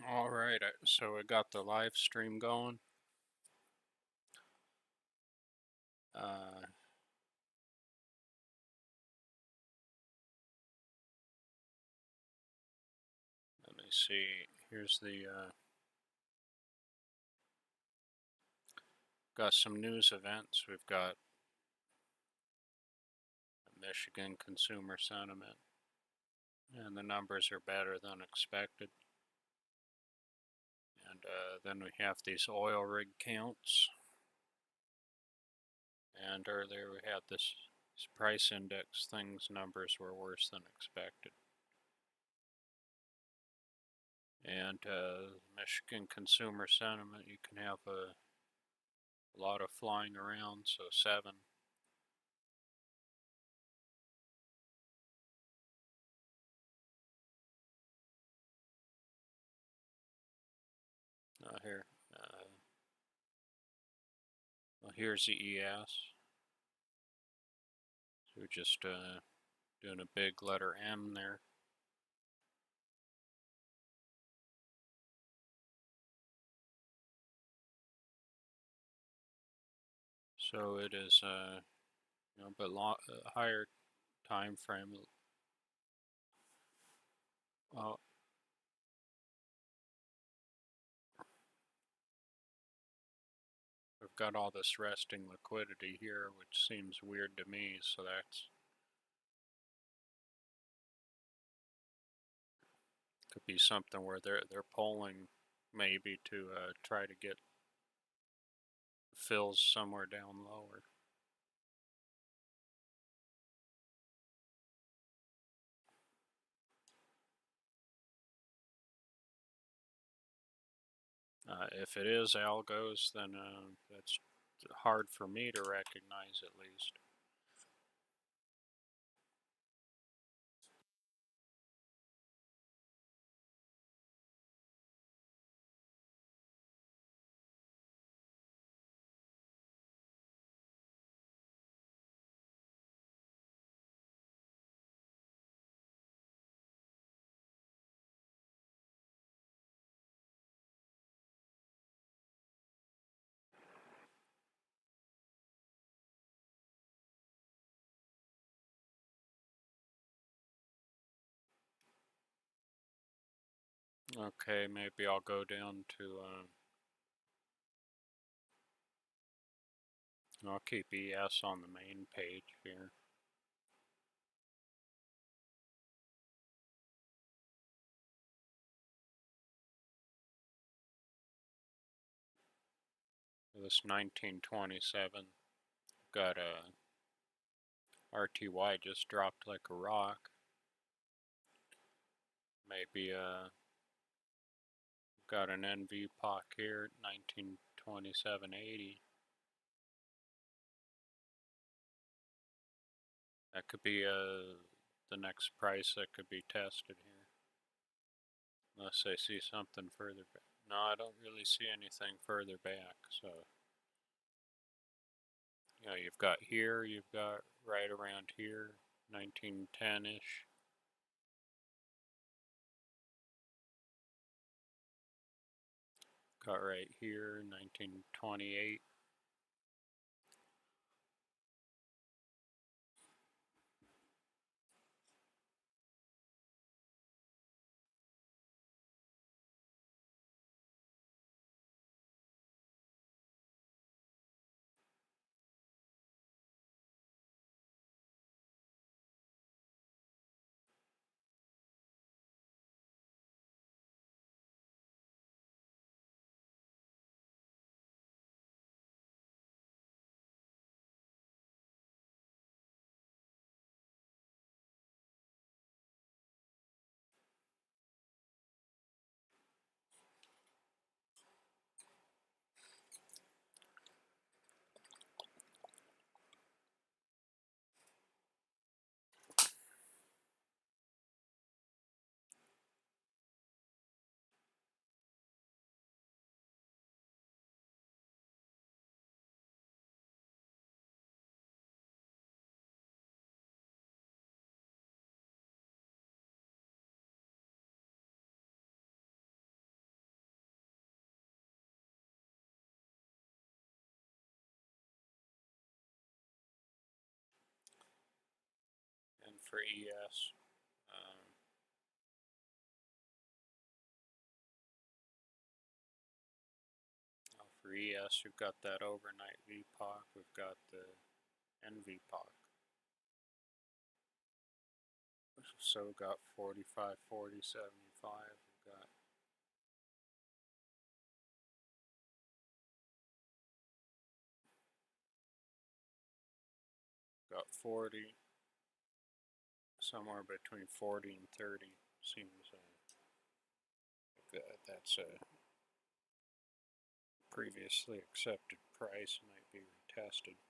All right, so we got the live stream going. Uh, Let me see. Here's the got some news events. We've got Michigan consumer sentiment, and the numbers are better than expected. And then we have these oil rig counts. And earlier we had this price index things numbers were worse than expected. And Michigan consumer sentiment, you can have a lot of flying around, so 7. Here, well, here's the ES. So we're just doing a big letter M there. So it is, but higher time frame. Well, we've got all this resting liquidity here, which seems weird to me. So that's could be something where they're pulling maybe to try to get fills somewhere down lower. If it is algos, then that's hard for me to recognize at least. Okay, maybe I'll go down to, I'll keep ES on the main page here. This 1927 got a RTY just dropped like a rock. Maybe got an NVPOC here, 1927.80. That could be the next price that could be tested here. Unless I see something further back. No, I don't really see anything further back, so. You know, you've got here, you've got right around here, 1910-ish. Got right here, 1928. for ES. For ES, you've got that overnight VPOC. We've got the NVPOC. So we've got 45, 40, 75. We've got 40. Somewhere between 40 and 30 seems like that's a previously accepted price, might be retested.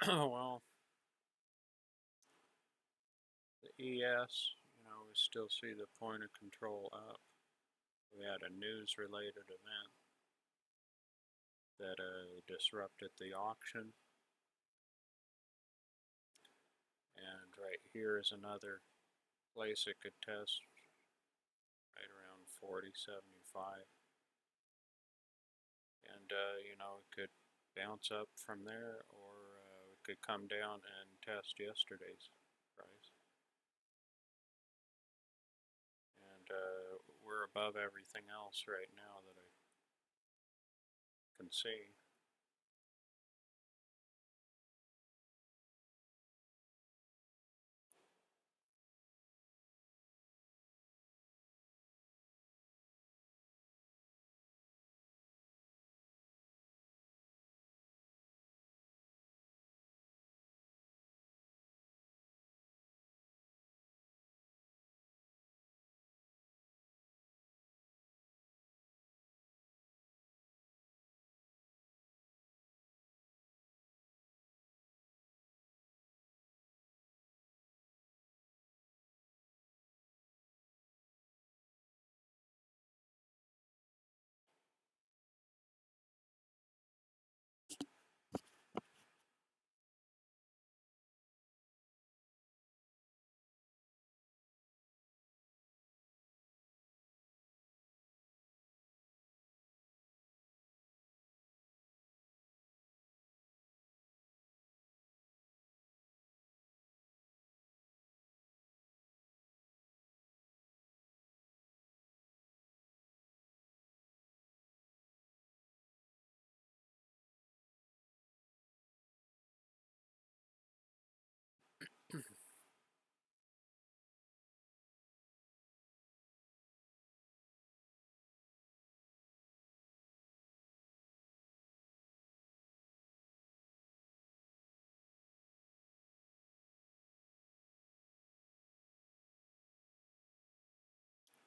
Well, the ES, we still see the point of control up. We had a news related event that disrupted the auction. And right here is another place it could test right around 40.75. And, it could bounce up from there, or it could come down and test yesterday's price. And we're above everything else right now that I can see.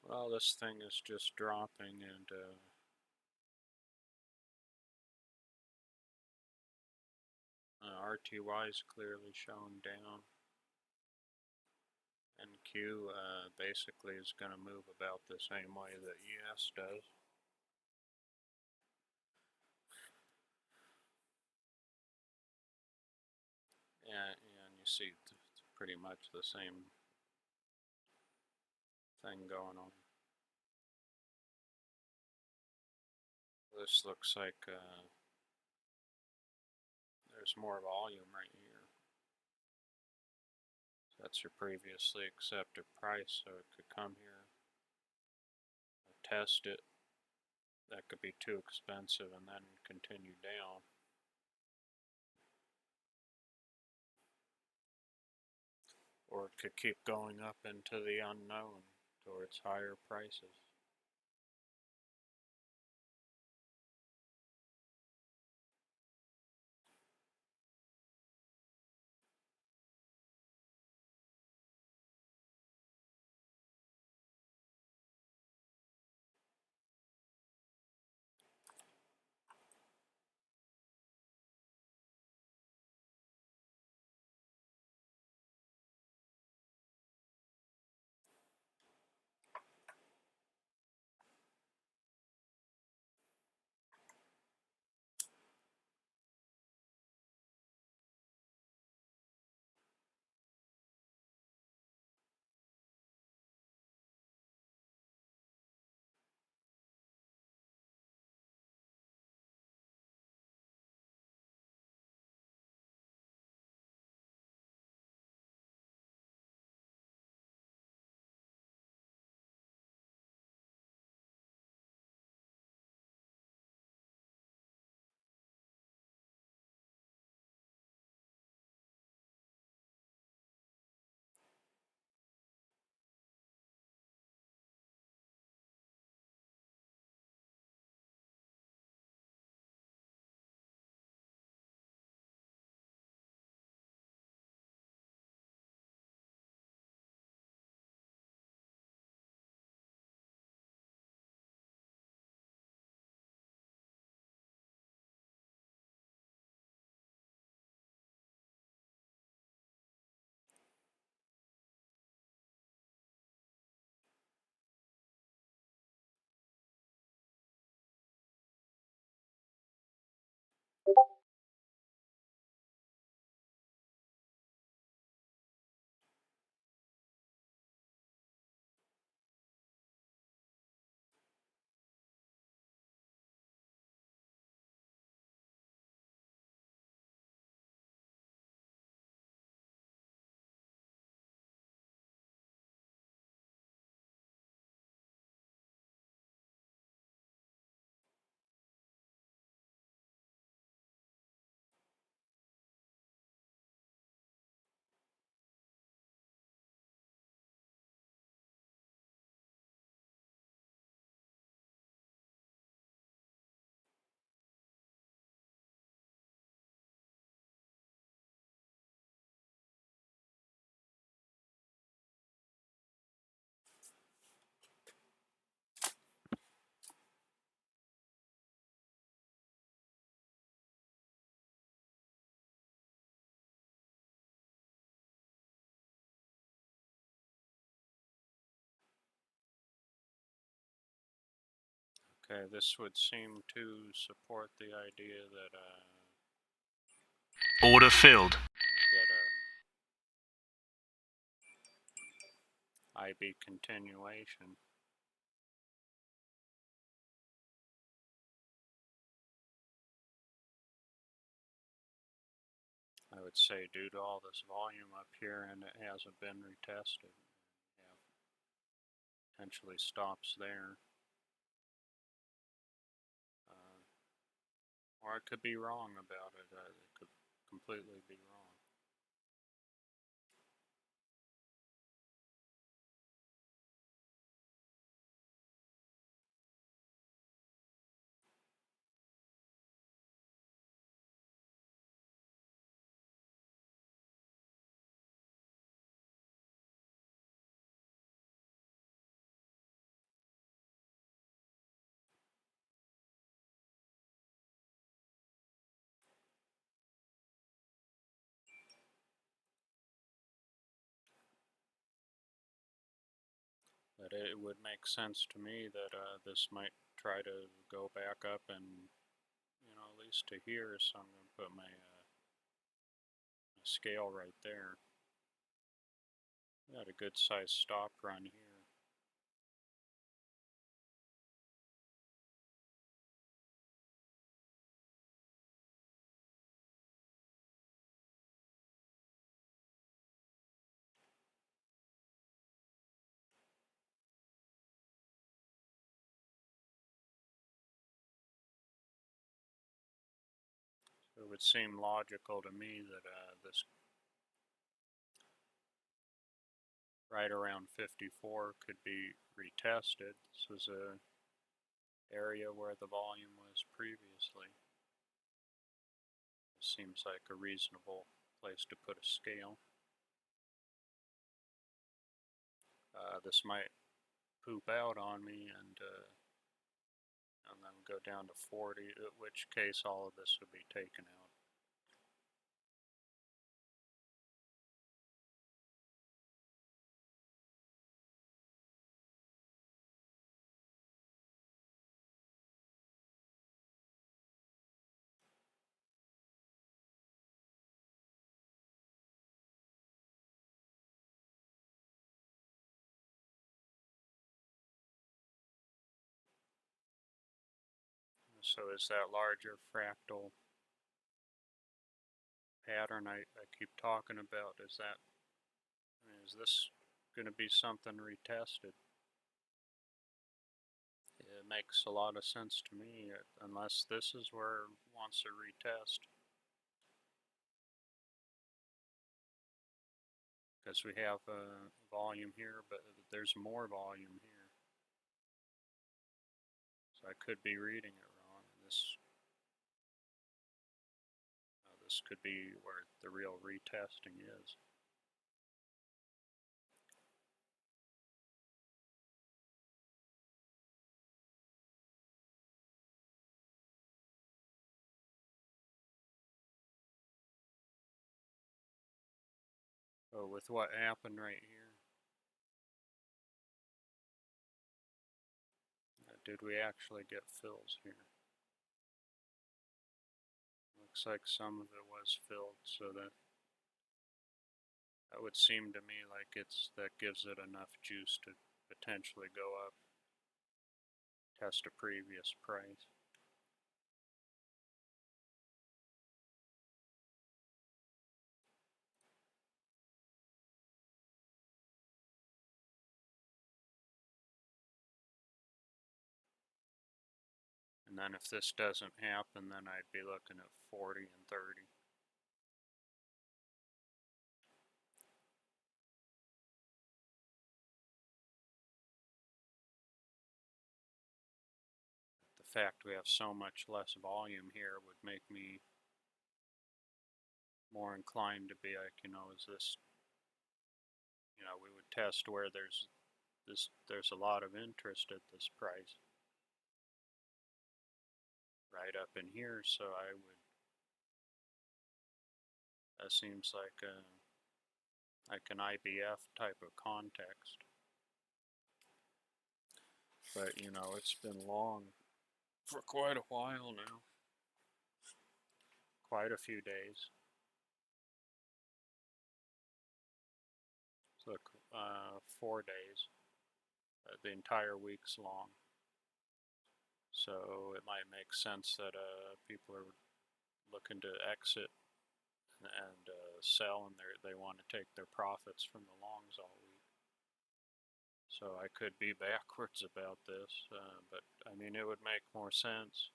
Well, this thing is just dropping, and RTY is clearly showing down. And Q basically is going to move about the same way that ES does. And you see pretty much the same thing going on. This looks like there's more volume right here. That's your previously accepted price, so it could come here, test it. That could be too expensive, and then continue down. Or it could keep going up into the unknown towards higher prices. Okay, this would seem to support the idea that Order filled. we get a IB continuation. I would say due to all this volume up here and it hasn't been retested, we have potentially stops there. Or I could be wrong about it. It could completely be wrong. But it would make sense to me that this might try to go back up and, at least to here. So I'm going to put my scale right there. Got a good sized stop run here. So it would seem logical to me that this right around 54 could be retested. This was a area where the volume was previously. It seems like a reasonable place to put a scale. This might poop out on me and then go down to 40, in which case all of this would be taken out. So is that larger fractal pattern I keep talking about, is this going to be something retested? It makes a lot of sense to me, unless this is where it wants to retest. Because we have a volume here, but there's more volume here. So I could be reading it wrong. This could be where the real retesting is. So with what happened right here, did we actually get fills here? Looks like some of it was filled, so that would seem to me like that gives it enough juice to potentially go up, test a previous price. And then if this doesn't happen, then I'd be looking at 40 and 30. The fact we have so much less volume here would make me more inclined to be like, is this, we would test where there's a lot of interest at this price right up in here, so that seems like an IBF type of context. But it's been long for quite a while now, quite a few days. So 4 days, the entire week's long. So it might make sense that people are looking to exit and sell, and they want to take their profits from the longs all week. So I could be backwards about this, but I mean it would make more sense.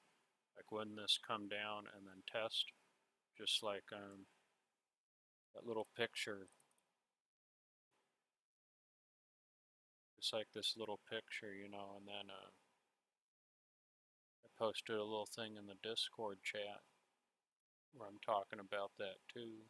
Like, wouldn't this come down and then test, just like that little picture, just like this little picture, you know, and then I posted a little thing in the Discord chat where I'm talking about that too.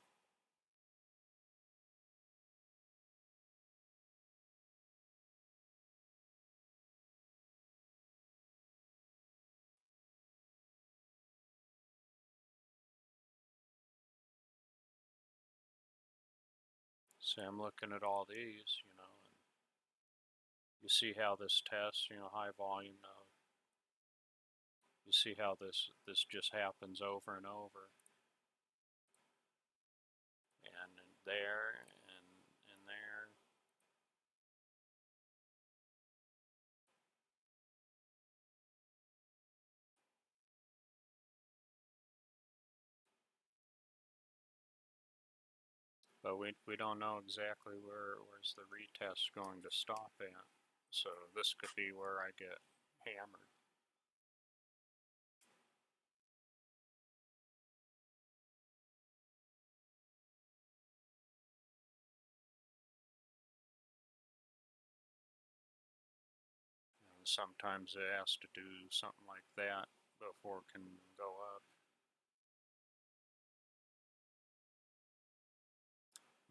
So I'm looking at all these, you know, and you see how this tests, you know, high volume node. You see how this just happens over and over, and there and there. But we don't know exactly where's the retest going to stop at. So this could be where I get hammered. And sometimes it has to do something like that before it can go up.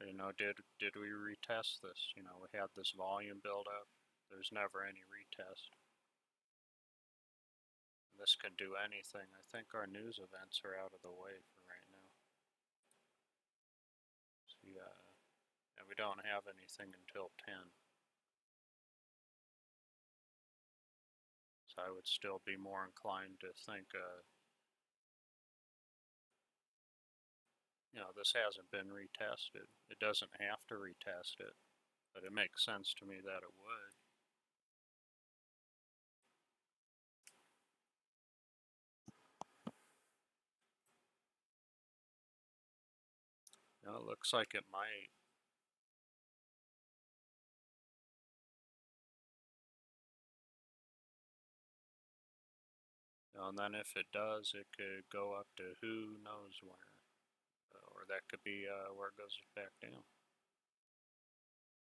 You know, did we retest this? You know, we had this volume build up. There's never any retest. This could do anything. I think our news events are out of the way for right now. See, and we don't have anything until 10. So I would still be more inclined to think, you know, this hasn't been retested. It doesn't have to retest it, but it makes sense to me that it would. You know, it looks like it might. You know, and then if it does, it could go up to who knows where, or that could be where it goes back down.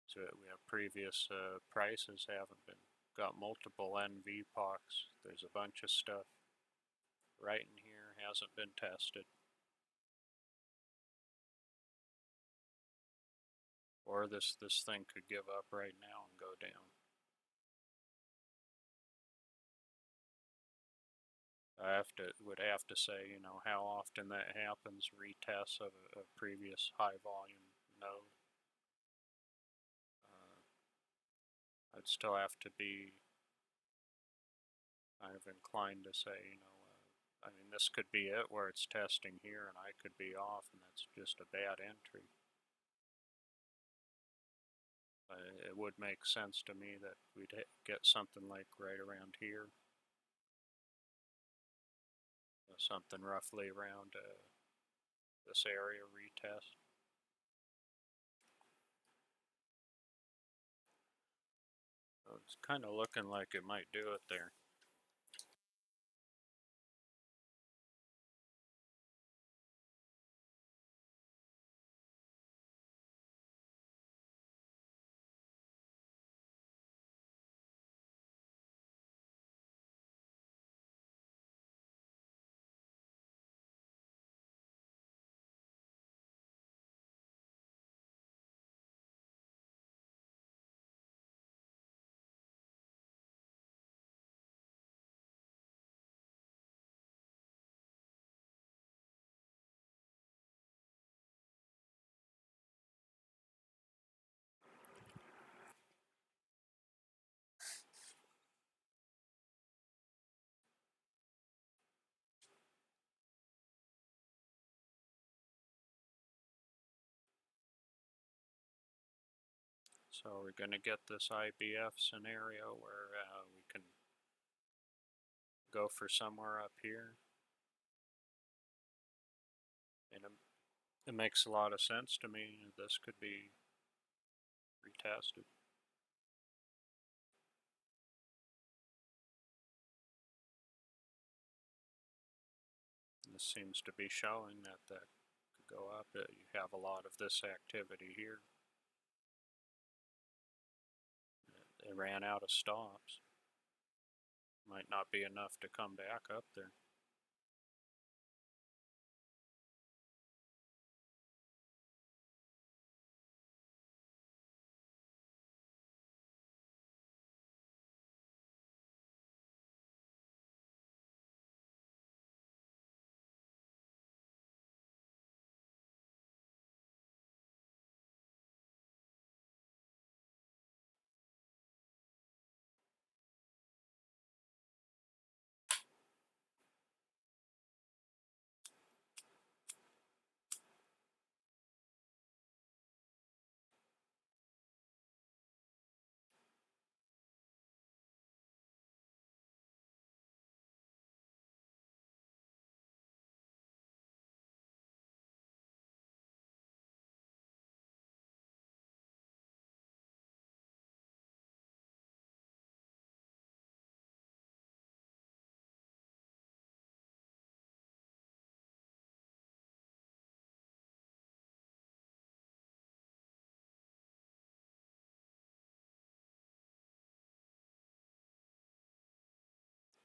So we have previous prices haven't been, got multiple NVPOCs. There's a bunch of stuff right in here hasn't been tested. Or this thing could give up right now and go down. Would have to say, you know, how often that happens, retests of a previous high volume node. I'd still have to be kind of inclined to say, you know, I mean, this could be it where it's testing here and I could be off and that's just a bad entry. It would make sense to me that we'd get something like right around here. Something roughly around this area retest. So it's kind of looking like it might do it there. So we're going to get this IBF scenario where we can go for somewhere up here. And it makes a lot of sense to me. This could be retested. This seems to be showing that that could go up. You have a lot of this activity here. It ran out of stops. Might not be enough to come back up there.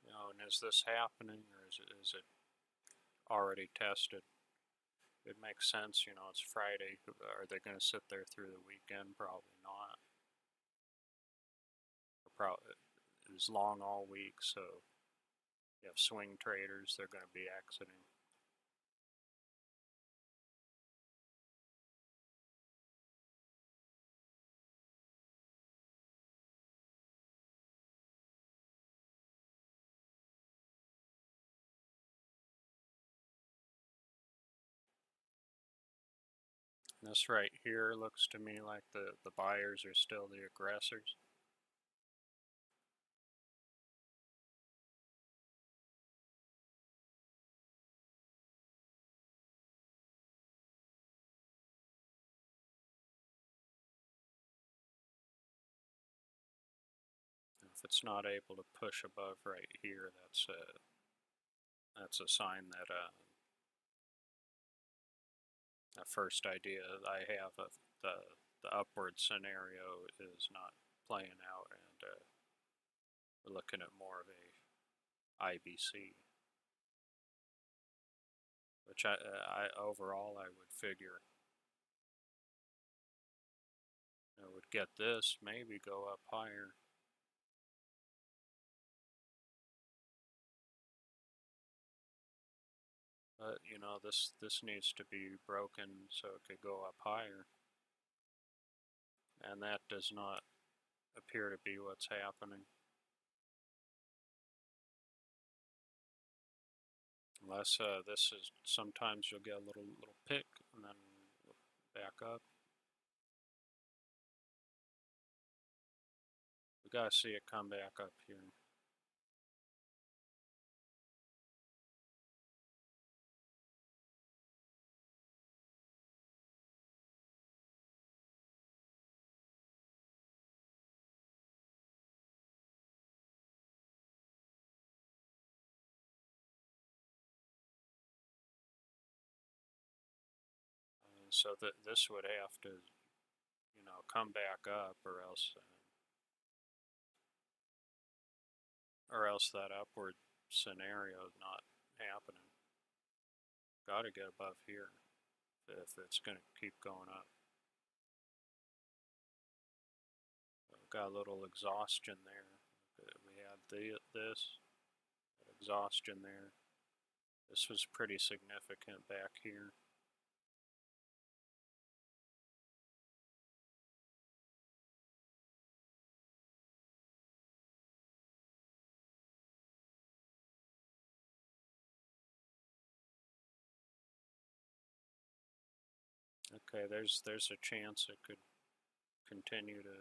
You know, and is this happening, or is it already tested? It makes sense, you know, it's Friday. Are they going to sit there through the weekend? Probably not. It was long all week, so you have swing traders, they're going to be exiting. This right here looks to me like the buyers are still the aggressors. If it's not able to push above right here, that's a sign that that first idea I have of the upward scenario is not playing out, and we're looking at more of a IBC, which I overall I would figure I would get this, maybe go up higher. But you know, this needs to be broken so it could go up higher, and that does not appear to be what's happening. Unless this is, sometimes you'll get a little pick and then back up. We gotta see it come back up here. So that this would have to, you know, come back up, or else that upward scenario is not happening. Got to get above here if it's going to keep going up. We've got a little exhaustion there. We had this exhaustion there. This was pretty significant back here. Okay, there's a chance it could continue to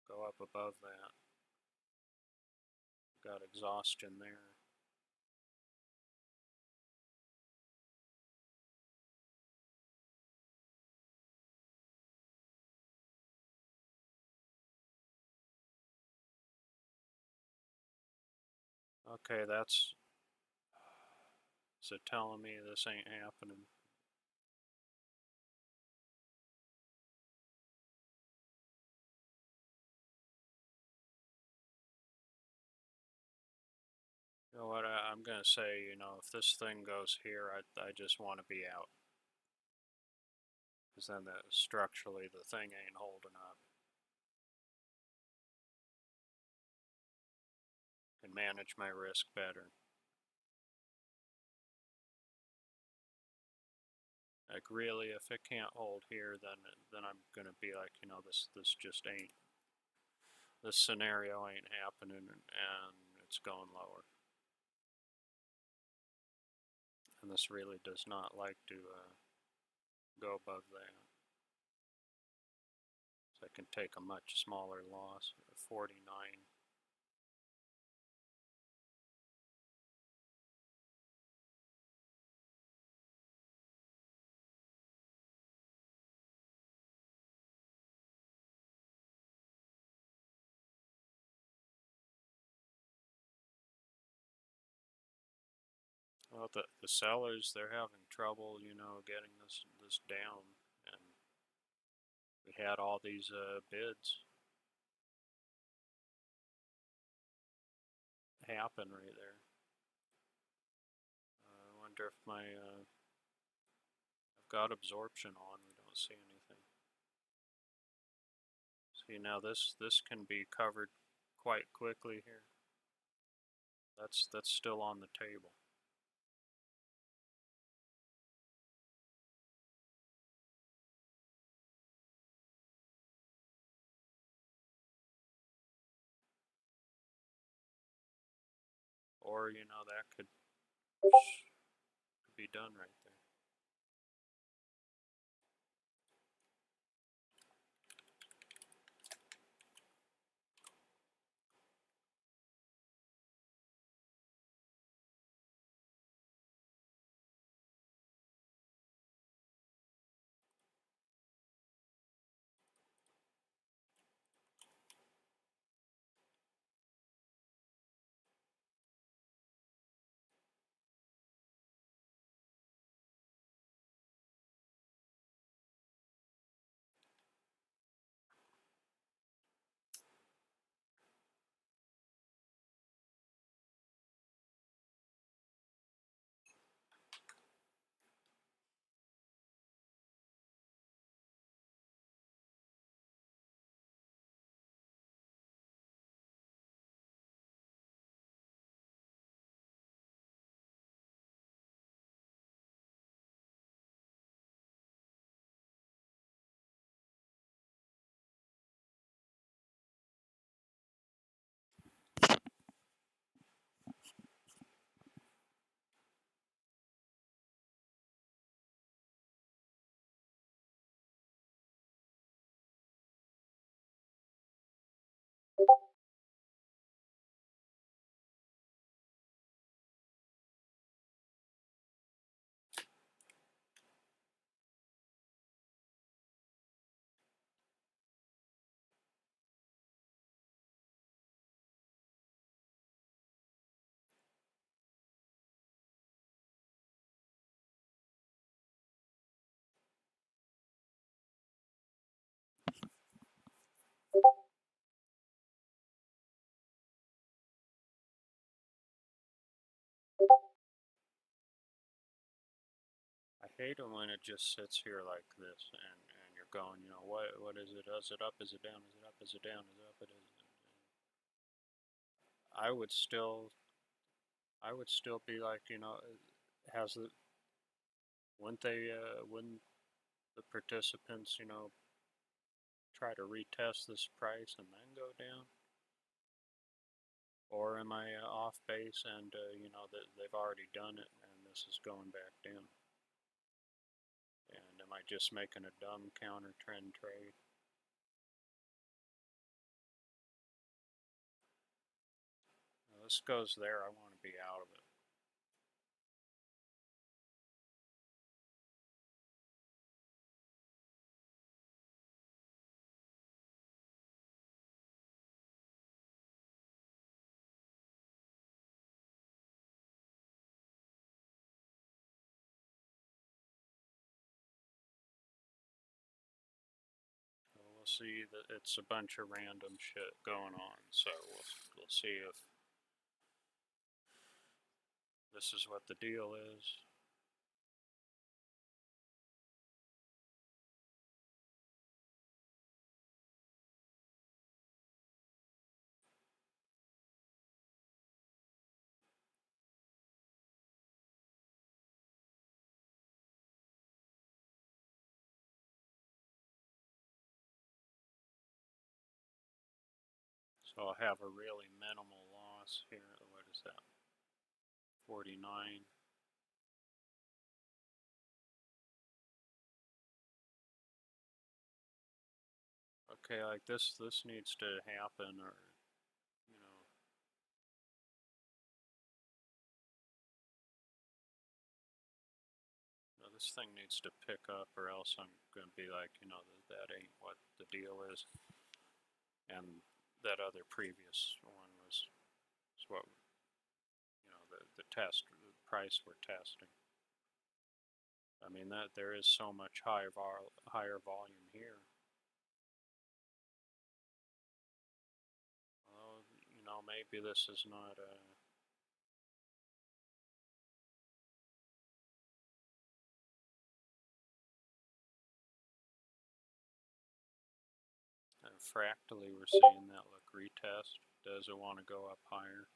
go up above that. Got exhaustion there. Okay, is it telling me this ain't happening? You know what, I'm gonna say, if this thing goes here, I just want to be out. Because then structurally the thing ain't holding up. Can manage my risk better. Like really, if it can't hold here, then I'm gonna be like, this just ain't, this scenario ain't happening, and it's going lower. And this really does not like to go above that. So I can take a much smaller loss, 49. Well, the sellers, they're having trouble, getting this down, and we had all these bids happen right there. I wonder if I've got absorption on. We don't see anything. See, now this can be covered quite quickly here. That's still on the table. Or, that could be done right there. I hate it when it just sits here like this, and you're going, what is it? Is it up? Is it down? Is it up? Is it down? Is it up? It is. I would still, I would still be like, has the wouldn't the participants, try to retest this price and then go down? Or am I off base and that they've already done it and this is going back down? And am I just making a dumb counter trend trade? Now, this goes there, I want to be out of it. We'll see that it's a bunch of random shit going on, so we'll see if this is what the deal is. So I'll have a really minimal loss here. What is that? 49. Okay, like this needs to happen, or you know, no, this thing needs to pick up, or else I'm gonna be like, that ain't what the deal is. And that other previous one was what the test, the price we're testing. I mean that there is so much higher volume here. Well, maybe this is not a. And fractally, we're seeing that look retest. Does it want to go up higher?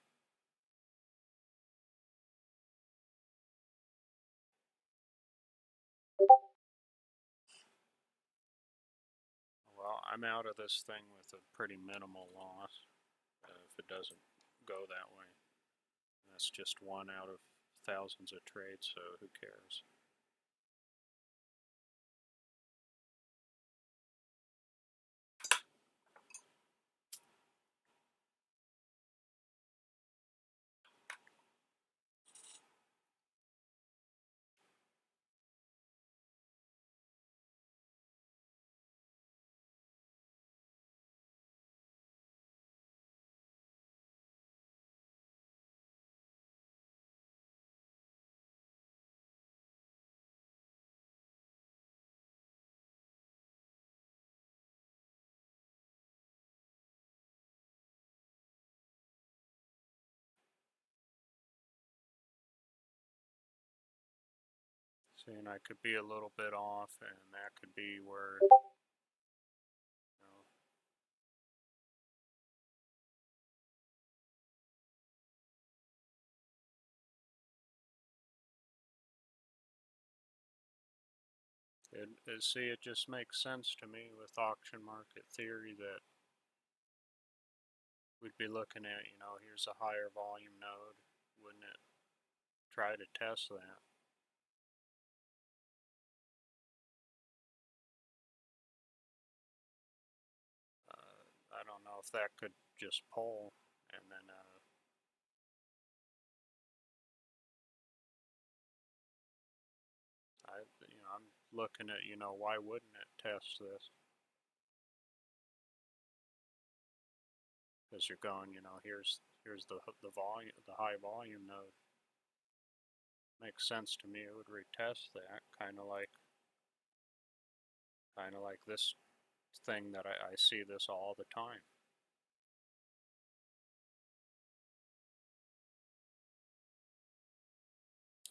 Well, I'm out of this thing with a pretty minimal loss if it doesn't go that way. And that's just one out of thousands of trades, so who cares? See, and I could be a little bit off, and that could be where, see, it just makes sense to me with auction market theory that we'd be looking at, here's a higher volume node, wouldn't it try to test that? I don't know if that could just pull, and then I'm looking at, why wouldn't it test this? Because you're going, here's the volume, the high volume node. Makes sense to me. It would retest that, kind of like this thing that I see this all the time.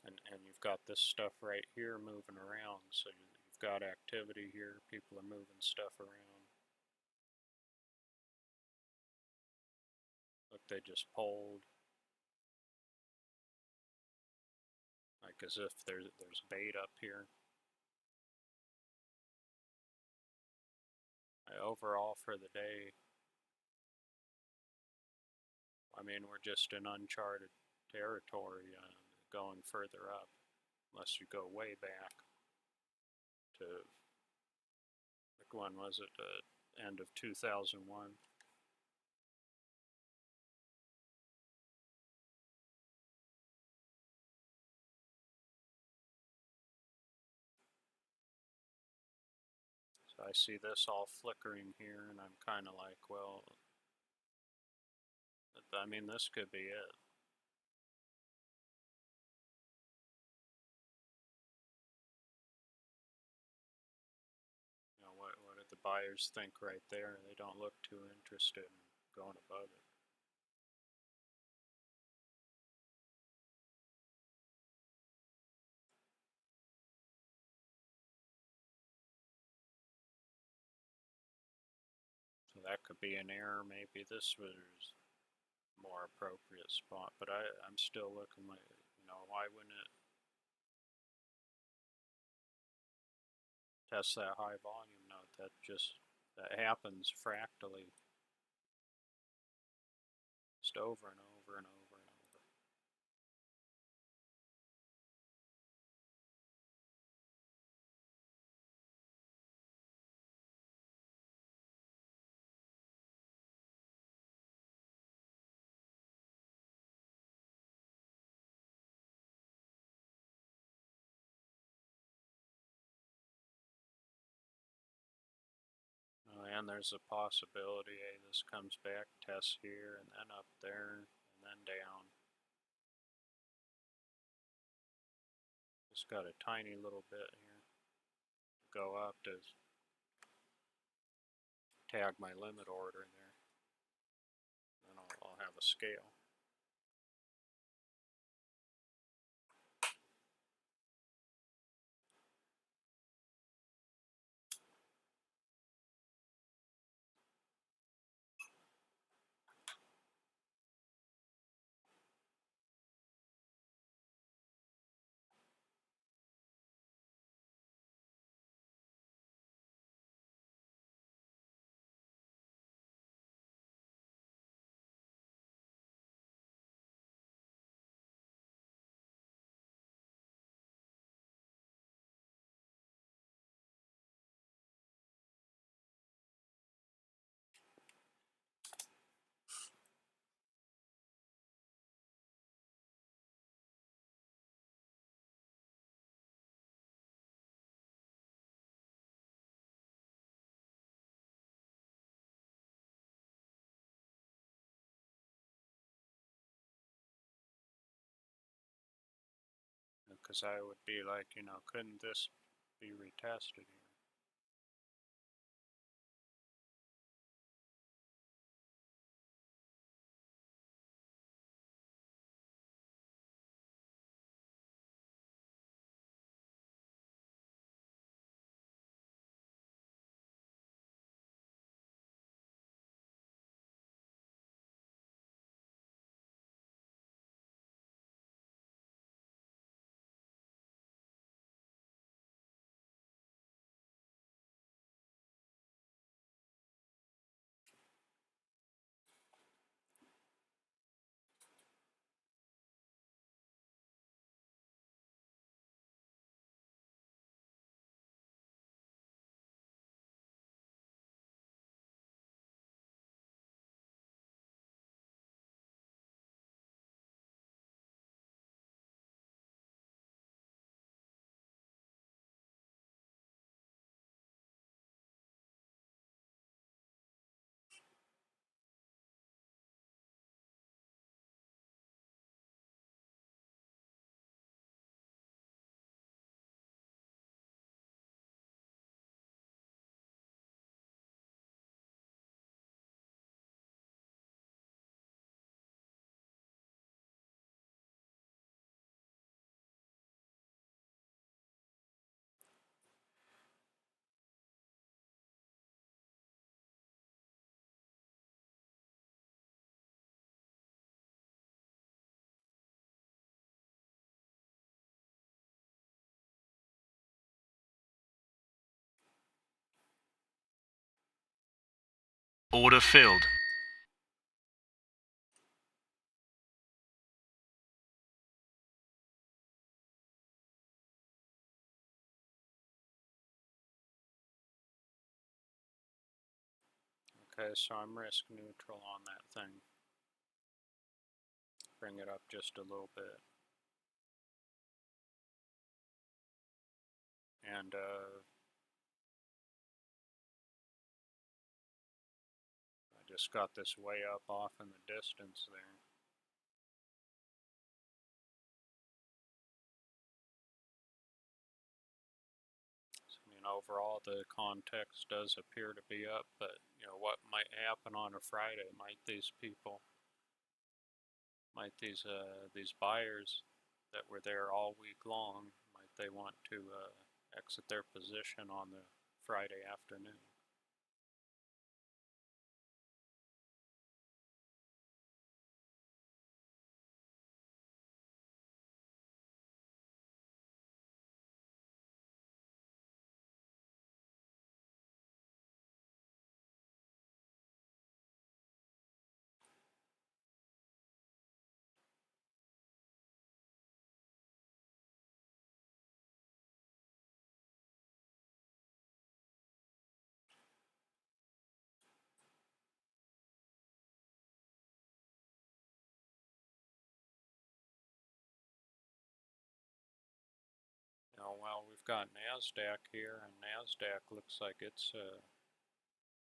And you've got this stuff right here moving around, so you've got activity here. People are moving stuff around. Look, they just pulled. Like as if there's bait up here. Overall for the day, I mean, we're just in uncharted territory going further up, unless you go way back. to, like, when was it? End of 2001. So I see this all flickering here, and I'm kind of like, well, I mean, this could be it. You know, what did the buyers think right there? They don't look too interested in going above it. So that could be an error. Maybe this was more appropriate spot, but I'm still looking like, you know, why wouldn't it test that high volume node? That happens fractally, just over and over and over and over. And there's a possibility, hey, this comes back, tests here, and then up there, and then down. Just got a tiny little bit here. Go up to tag my limit order there. Then I'll have a scale. Because I would be like, you know, couldn't this be retested here? Order filled. Okay, so I'm risk neutral on that thing. Bring it up just a little bit. And I just got this way up off in the distance there. So, I mean, overall the context does appear to be up, but you know what might happen on a Friday? Might these buyers that were there all week long, might they want to exit their position on the Friday afternoon? Oh, well, we've got NASDAQ here, and NASDAQ looks like it's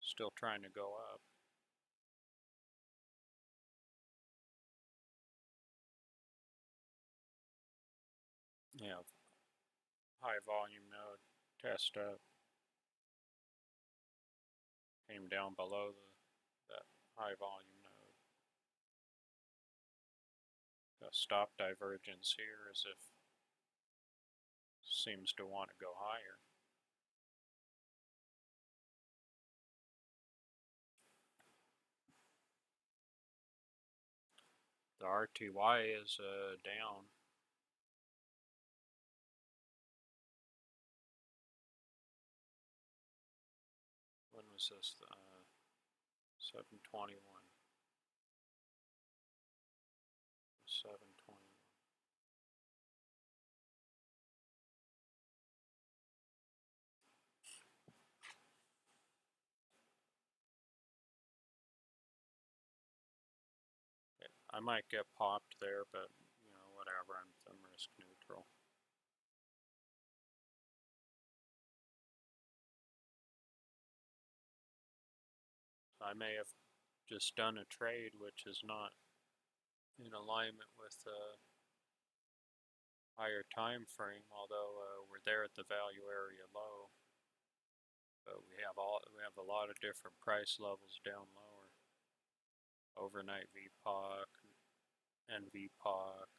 still trying to go up. Yeah, high volume node test up, came down below that high volume node. The stop divergence here as if seems to want to go higher. The RTY is down. When was this? 721. 721. I might get popped there, but you know, whatever. I'm risk neutral. I may have just done a trade which is not in alignment with the higher time frame, although we're there at the value area low. But we have a lot of different price levels down lower. Overnight VPOC and VPOC.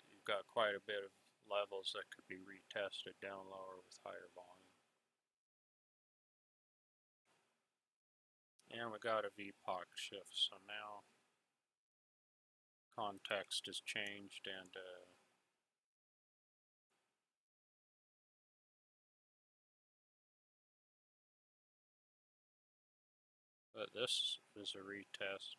You've got quite a bit of levels that could be retested down lower with higher volume. And we got a VPOC shift, so now context has changed, and but this is a retest.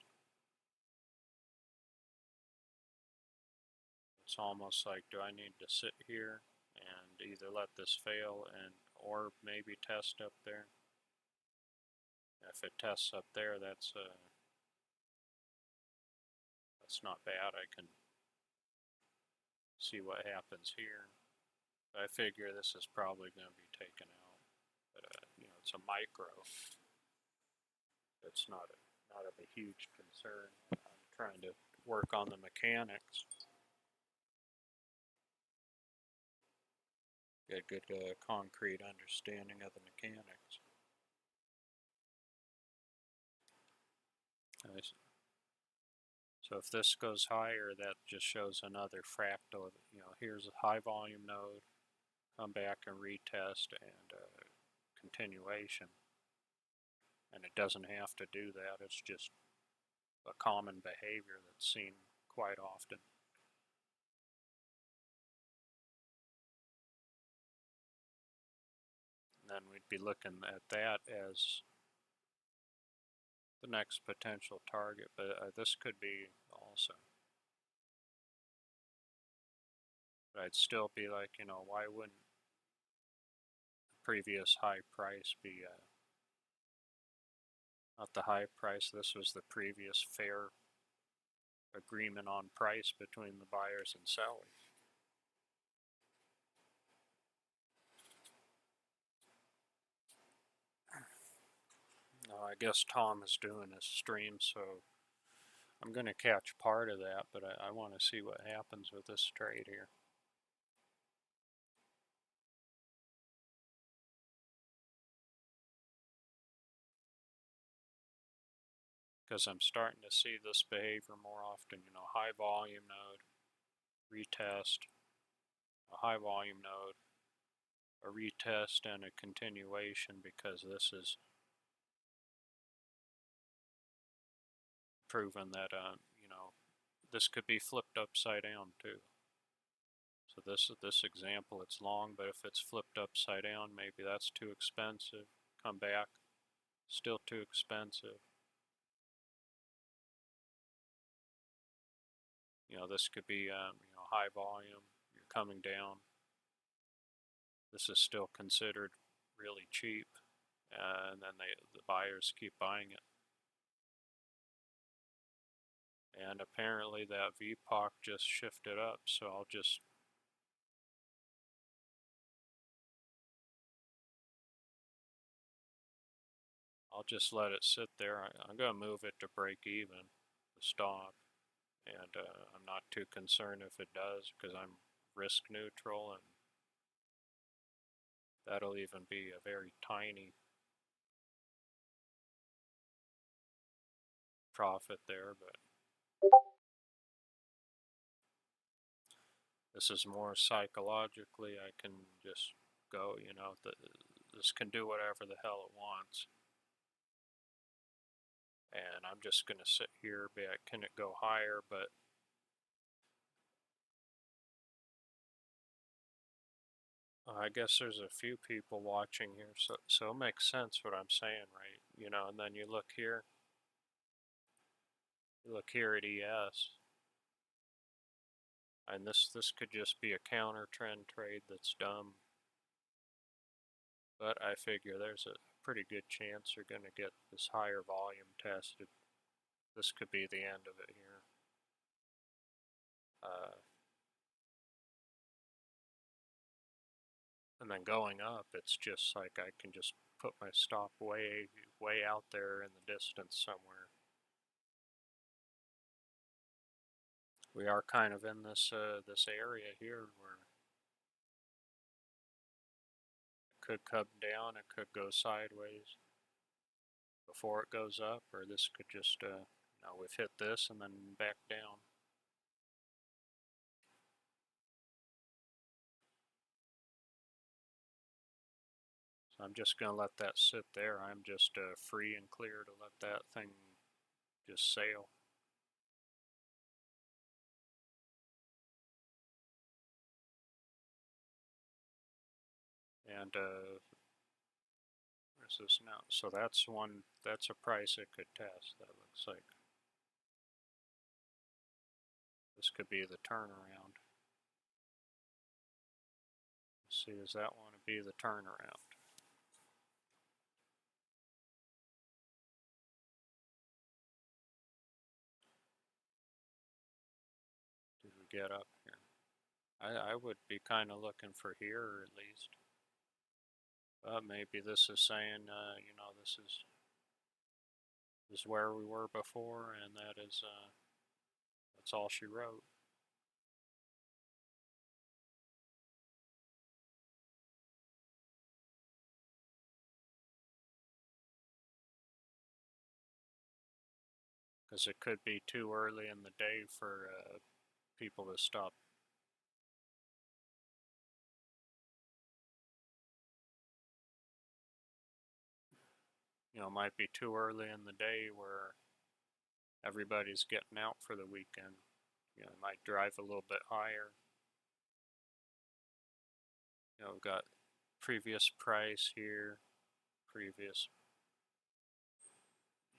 It's almost like, do I need to sit here and either let this fail or maybe test up there? If it tests up there, that's not bad. I can see what happens here. I figure this is probably going to be taken out, but you know, it's a micro. It's not of a huge concern. I'm trying to work on the mechanics. Get a good concrete understanding of the mechanics. So if this goes higher, that just shows another fractal. You know, here's a high volume node, come back and retest, and continuation. And it doesn't have to do that. It's just a common behavior that's seen quite often. And then we'd be looking at that as the next potential target, but this could be also. But I'd still be like, you know, why wouldn't the previous high price be not the high price. This was the previous fair agreement on price between the buyers and sellers. Now, I guess Tom is doing his stream, so I'm going to catch part of that, but I want to see what happens with this trade here. Because I'm starting to see this behavior more often, you know, high volume node, retest, a high volume node, a retest, and a continuation, because this is proven that, you know, this could be flipped upside down too. So this example, it's long, but if it's flipped upside down, maybe that's too expensive. Come back, still too expensive. You know, this could be, you know, high volume. You're coming down. This is still considered really cheap, and then the buyers keep buying it. And apparently that VPOC just shifted up, so I'll just let it sit there. I'm going to move it to break even, the stop, and I'm not too concerned if it does, because I'm risk neutral, and that'll even be a very tiny profit there, but this is more psychologically. I can just go, you know, this can do whatever the hell it wants. And I'm just going to sit here, be like, can it go higher? But I guess there's a few people watching here, so it makes sense what I'm saying, right? You know, and then you look here at ES, and this could just be a counter trend trade that's dumb. But I figure there's a pretty good chance you're going to get this higher volume tested. This could be the end of it here. And then going up, it's just like I can just put my stop way out there in the distance somewhere. We are kind of in this this area here where it could come down, it could go sideways before it goes up, or this could just, you know, we've hit this and then back down. So I'm just going to let that sit there. I'm just free and clear to let that thing just sail. And where's this now? So that's one, that's a price it could test, that looks like. This could be the turnaround. Let's see, does that want to be the turnaround? Did we get up here? I would be kind of looking for here at least. But maybe this is saying, you know, this is where we were before, and that is, that's all she wrote. Because it could be too early in the day for people to stop. You know, it might be too early in the day where everybody's getting out for the weekend. You know, it might drive a little bit higher. You know, we've got previous price here, previous.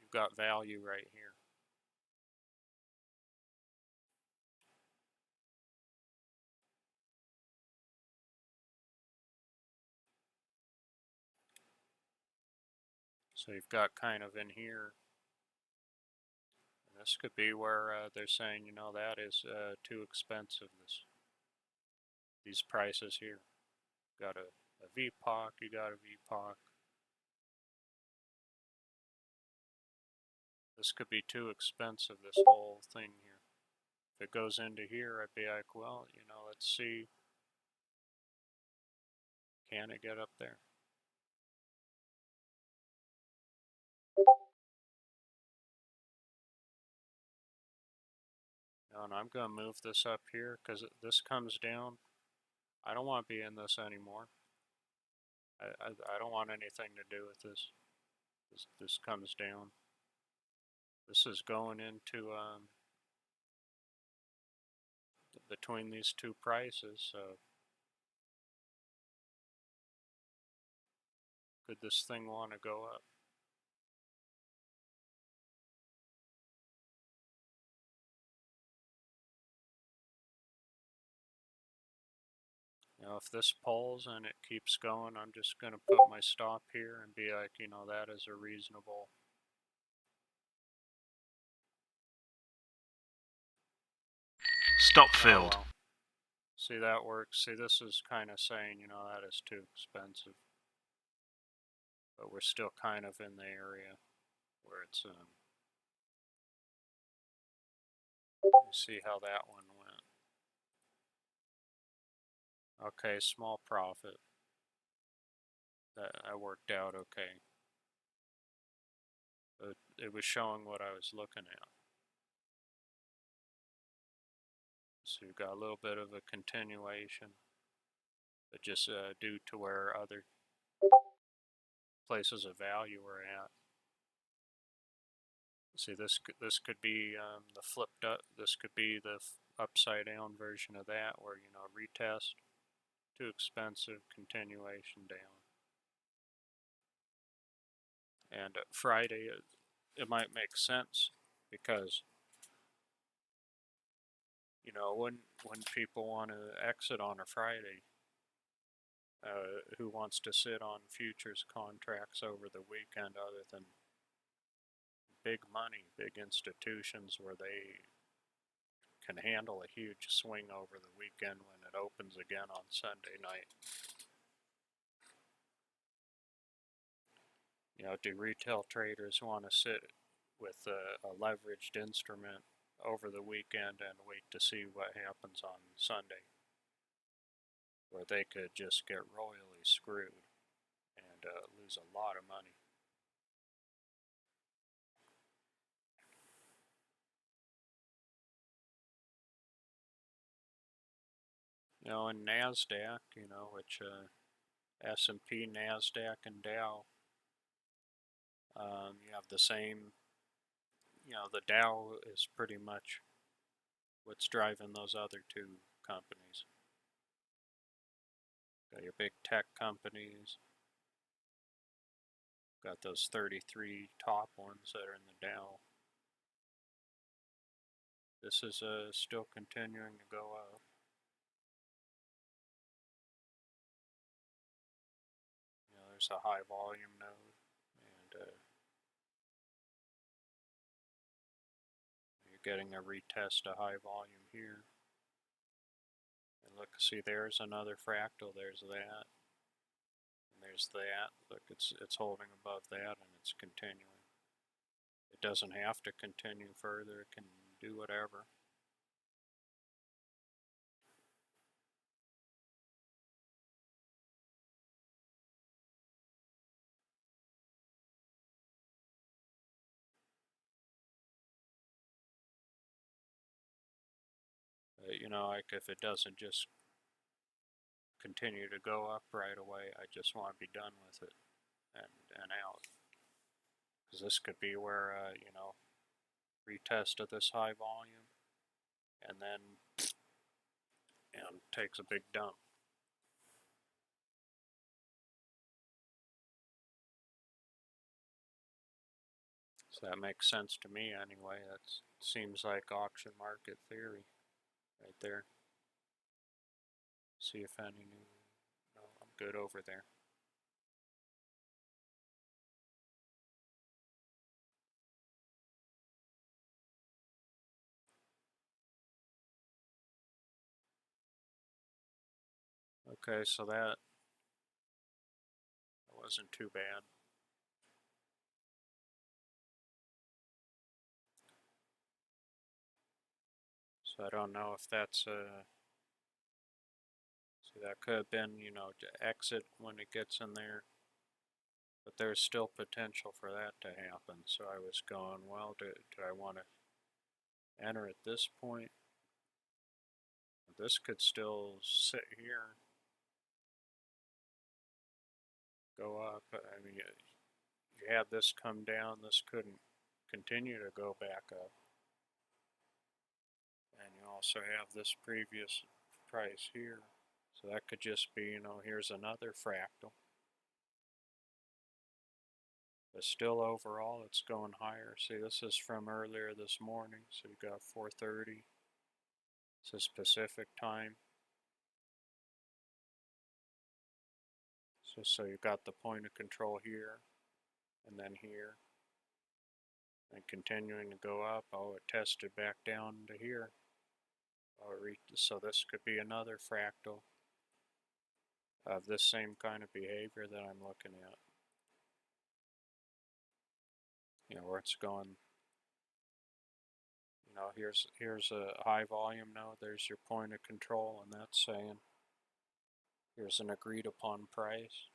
You've got value right here. So you've got kind of in here, and this could be where they're saying, you know, that is too expensive, these prices here. Got a VPOC, you got a VPOC. This could be too expensive, this whole thing here. If it goes into here, I'd be like, well, you know, let's see. Can it get up there? No, and I'm going to move this up here because this comes down. I don't want to be in this anymore. I don't want anything to do with this. This comes down. This is going into between these two prices. So could this thing want to go up? You know, if this pulls and it keeps going, I'm just going to put my stop here and be like, you know, that is a reasonable. Stop filled. Oh, well. See, that works. See, this is kind of saying, you know, that is too expensive. But we're still kind of in the area where it's, see how that one went. Okay, small profit. That worked out okay. But it was showing what I was looking at. So you've got a little bit of a continuation, but just due to where other places of value are at. See, this could be the flipped up. This could be the upside down version of that, where you know retest, too expensive, continuation down. And Friday, it might make sense because you know when people want to exit on a Friday, who wants to sit on futures contracts over the weekend other than big money, big institutions where they can handle a huge swing over the weekend when it opens again on Sunday night. You know, do retail traders want to sit with a leveraged instrument over the weekend and wait to see what happens on Sunday, where they could just get royally screwed and lose a lot of money? You know, in NASDAQ, you know, which S&P, NASDAQ, and Dow, you have the same, you know, the Dow is pretty much what's driving those other two companies. Got your big tech companies, got those 33 top ones that are in the Dow. This is still continuing to go up. You know, there's a high volume node, and you're getting a retest of high volume here. And look, see, there's another fractal. There's that. And there's that. Look, it's holding above that, and it's continuing. It doesn't have to continue further. It can do whatever. You know, like if it doesn't just continue to go up right away, I just want to be done with it and out. Because this could be where, you know, retest of this high volume and then takes a big dump. So that makes sense to me anyway. That seems like auction market theory right there. See if any new. No, I'm good over there. Okay, so that wasn't too bad. So I don't know if that's see, that could have been, you know, to exit when it gets in there, but there's still potential for that to happen. So I was going, well, do I want to enter at this point? This could still sit here, go up. I mean, you had this come down, this couldn't continue to go back up. And you also have this previous price here. So that could just be, you know, here's another fractal. But still overall it's going higher. See, this is from earlier this morning. So you got 4:30. This is Pacific time. So you got the point of control here and then here. And continuing to go up. Oh, it tested back down to here. Oh, so this could be another fractal of this same kind of behavior that I'm looking at. You know, where it's going, you know, here's a high volume node, there's your point of control, and that's saying here's an agreed upon price,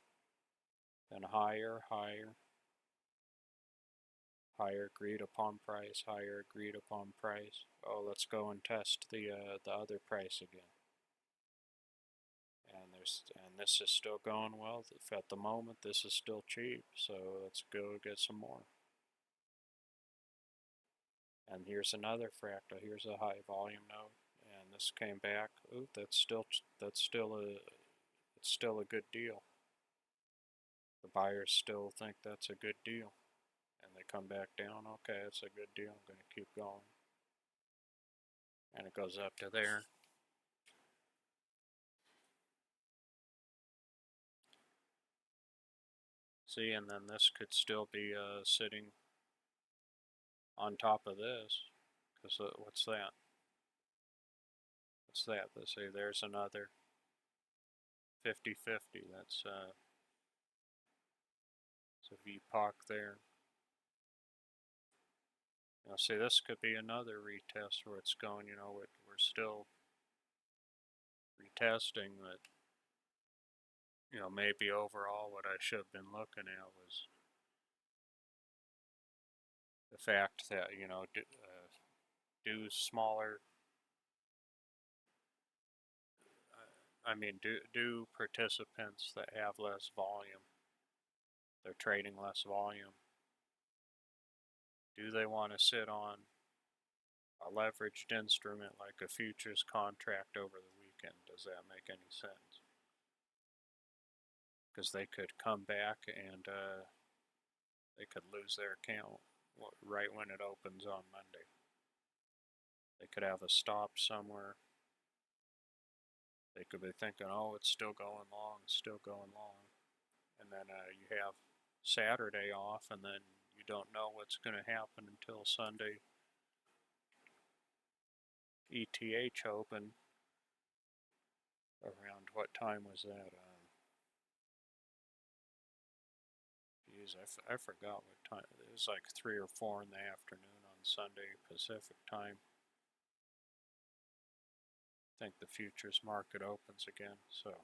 then higher, higher, higher agreed upon price, higher agreed upon price. Oh, let's go and test the other price again. And this is still going well. At the moment, this is still cheap, so let's go get some more. And here's another fractal. Here's a high volume node, and this came back. Ooh, it's still a good deal. The buyers still think that's a good deal, and they come back down. Okay, it's a good deal. I'm going to keep going, and it goes up to there. See, and then this could still be sitting on top of this, because what's that? What's that? Let's see, there's another 50-50. That's a VPOC there. Now, see, this could be another retest where it's going, you know, we're still retesting, but, you know, maybe overall what I should have been looking at was the fact that, you know, do smaller, I mean, do participants that have less volume, they're trading less volume, do they want to sit on a leveraged instrument like a futures contract over the weekend? Does that make any sense? Because they could come back and they could lose their account right when it opens on Monday. They could have a stop somewhere. They could be thinking, oh, it's still going long, it's still going long. And then you have Saturday off, and then you don't know what's going to happen until Sunday. ETH open. Around what time was that? Geez, I forgot what time. It was like 3 or 4 in the afternoon on Sunday Pacific time. I think the futures market opens again, so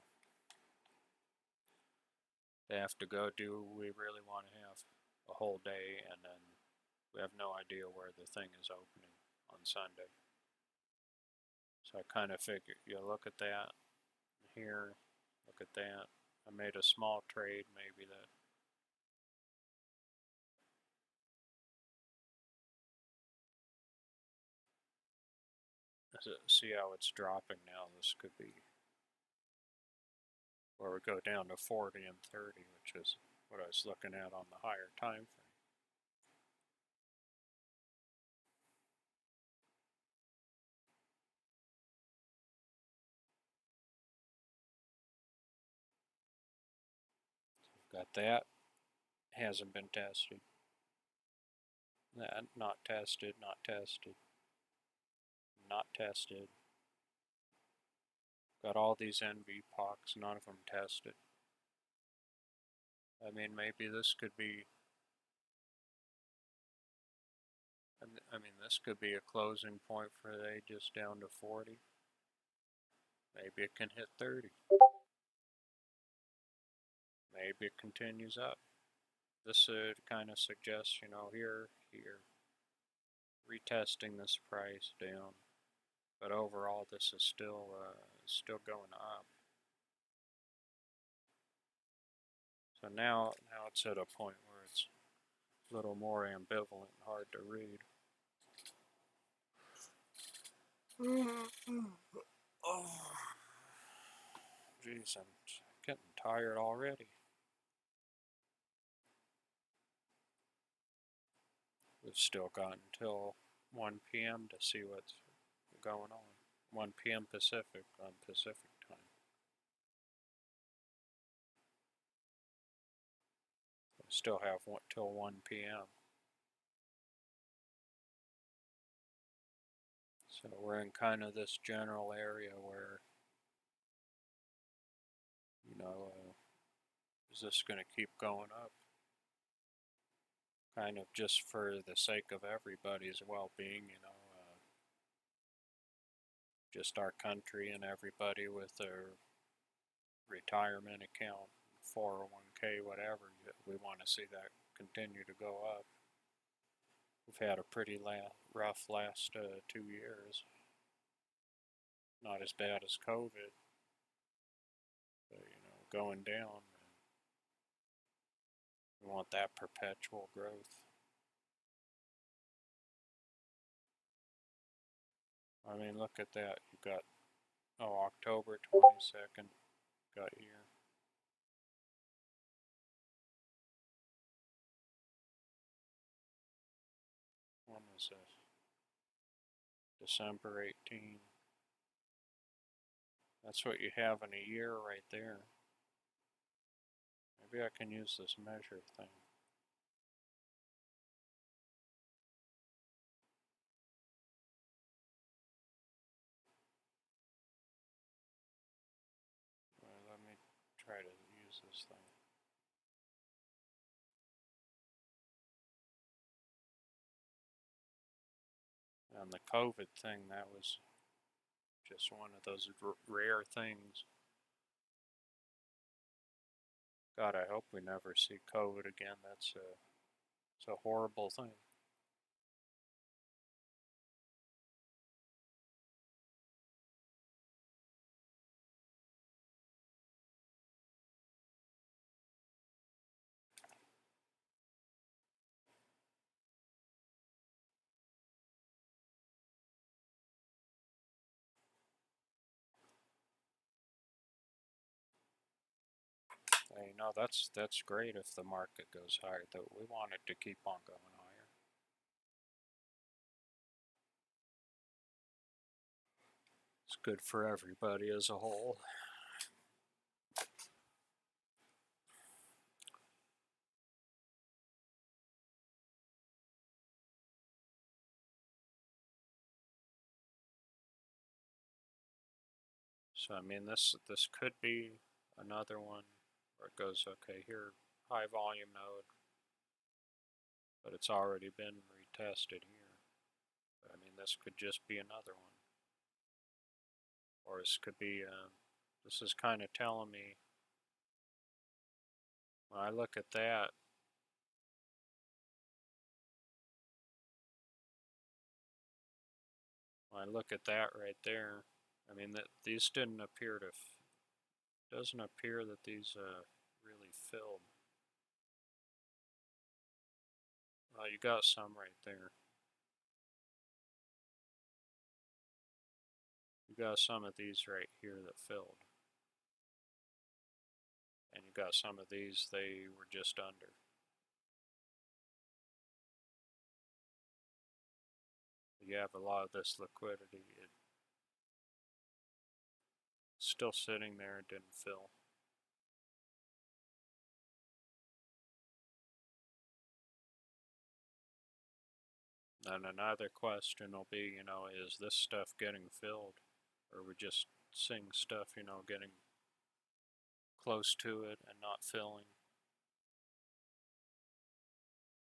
they have to go. Do we really want to have a whole day, and then we have no idea where the thing is opening on Sunday? So I kind of figured, you look at that here, look at that. I made a small trade, maybe that. See how it's dropping now. This could be where we go down to 40 and 30, which is what I was looking at on the higher time frame. Got that. Hasn't been tested. That not tested, not tested, not tested. Got all these NVPOCs, none of them tested. I mean, maybe this could be, I mean, this could be a closing point for the Aegis down to 40. Maybe it can hit 30. Maybe it continues up. This kind of suggests, you know, here, retesting this price down. But overall, this is still going up. So now it's at a point where it's a little more ambivalent and hard to read. Oh, geez, I'm getting tired already. We've still got until 1 p.m. to see what's going on. 1 p.m. Pacific on Pacific time. We still have till 1 p.m. So we're in kind of this general area where, you know, is this going to keep going up? Kind of just for the sake of everybody's well-being, you know, just our country and everybody with their retirement account, 401k, whatever, we want to see that continue to go up. We've had a pretty rough last 2 years. Not as bad as COVID, but, you know, going down. We want that perpetual growth. I mean, look at that. You got, October 22nd, got here. When was this? December 18. That's what you have in a year right there. Maybe I can use this measure thing. Well, let me try to use this thing. And the COVID thing, that was just one of those rare things. God, I hope we never see COVID again. It's a horrible thing. You know, that's great if the market goes higher. Though we want it to keep on going higher. It's good for everybody as a whole. So I mean, this could be another one where it goes, okay, here, high volume node, but it's already been retested here. But I mean, this could just be another one, or this could be. This is kind of telling me when I look at that. When I look at that right there, I mean that these didn't appear to. Doesn't appear that these really filled. Well, you got some right there. You got some of these right here that filled. And you got some of these, they were just under. You have a lot of this liquidity. It's still sitting there, it didn't fill. And another question will be, you know, is this stuff getting filled? or we're just seeing stuff, you know, getting close to it and not filling.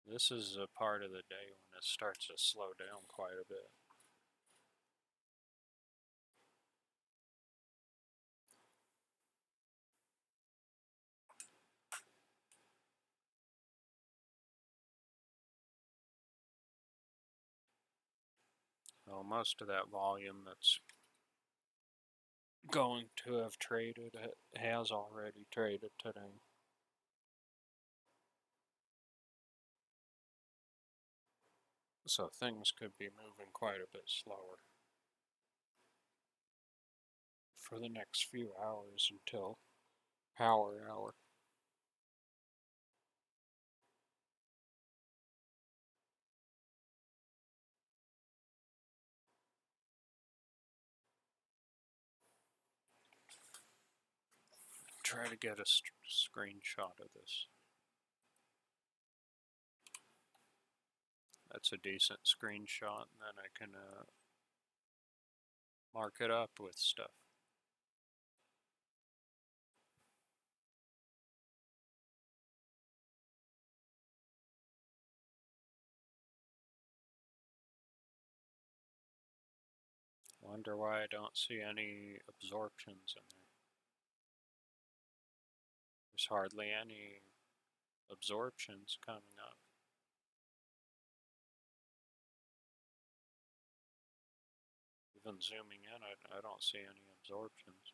This is a part of the day when it starts to slow down quite a bit. Well, most of that volume that's going to have traded has already traded today. So things could be moving quite a bit slower for the next few hours until power hour. Try to get a screenshot of this. That's a decent screenshot, and then I can mark it up with stuff. Wonder why I don't see any absorptions in there. There's hardly any absorptions coming up. Even zooming in, I don't see any absorptions.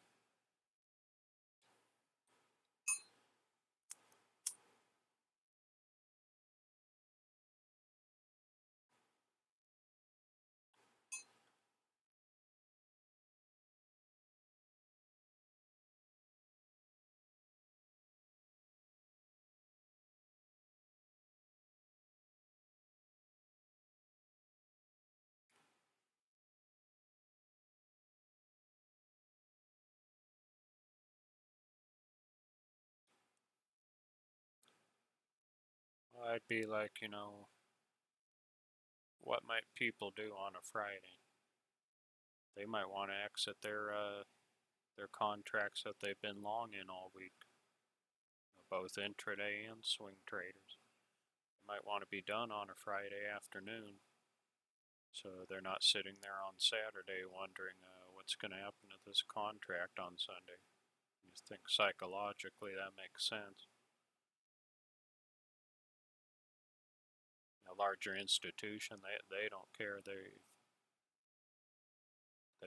I'd be like, you know, what might people do on a Friday? They might want to exit their contracts that they've been long in all week, both intraday and swing traders. They might want to be done on a Friday afternoon, so they're not sitting there on Saturday wondering what's going to happen to this contract on Sunday. You think psychologically that makes sense. A larger institution, they don't care. They've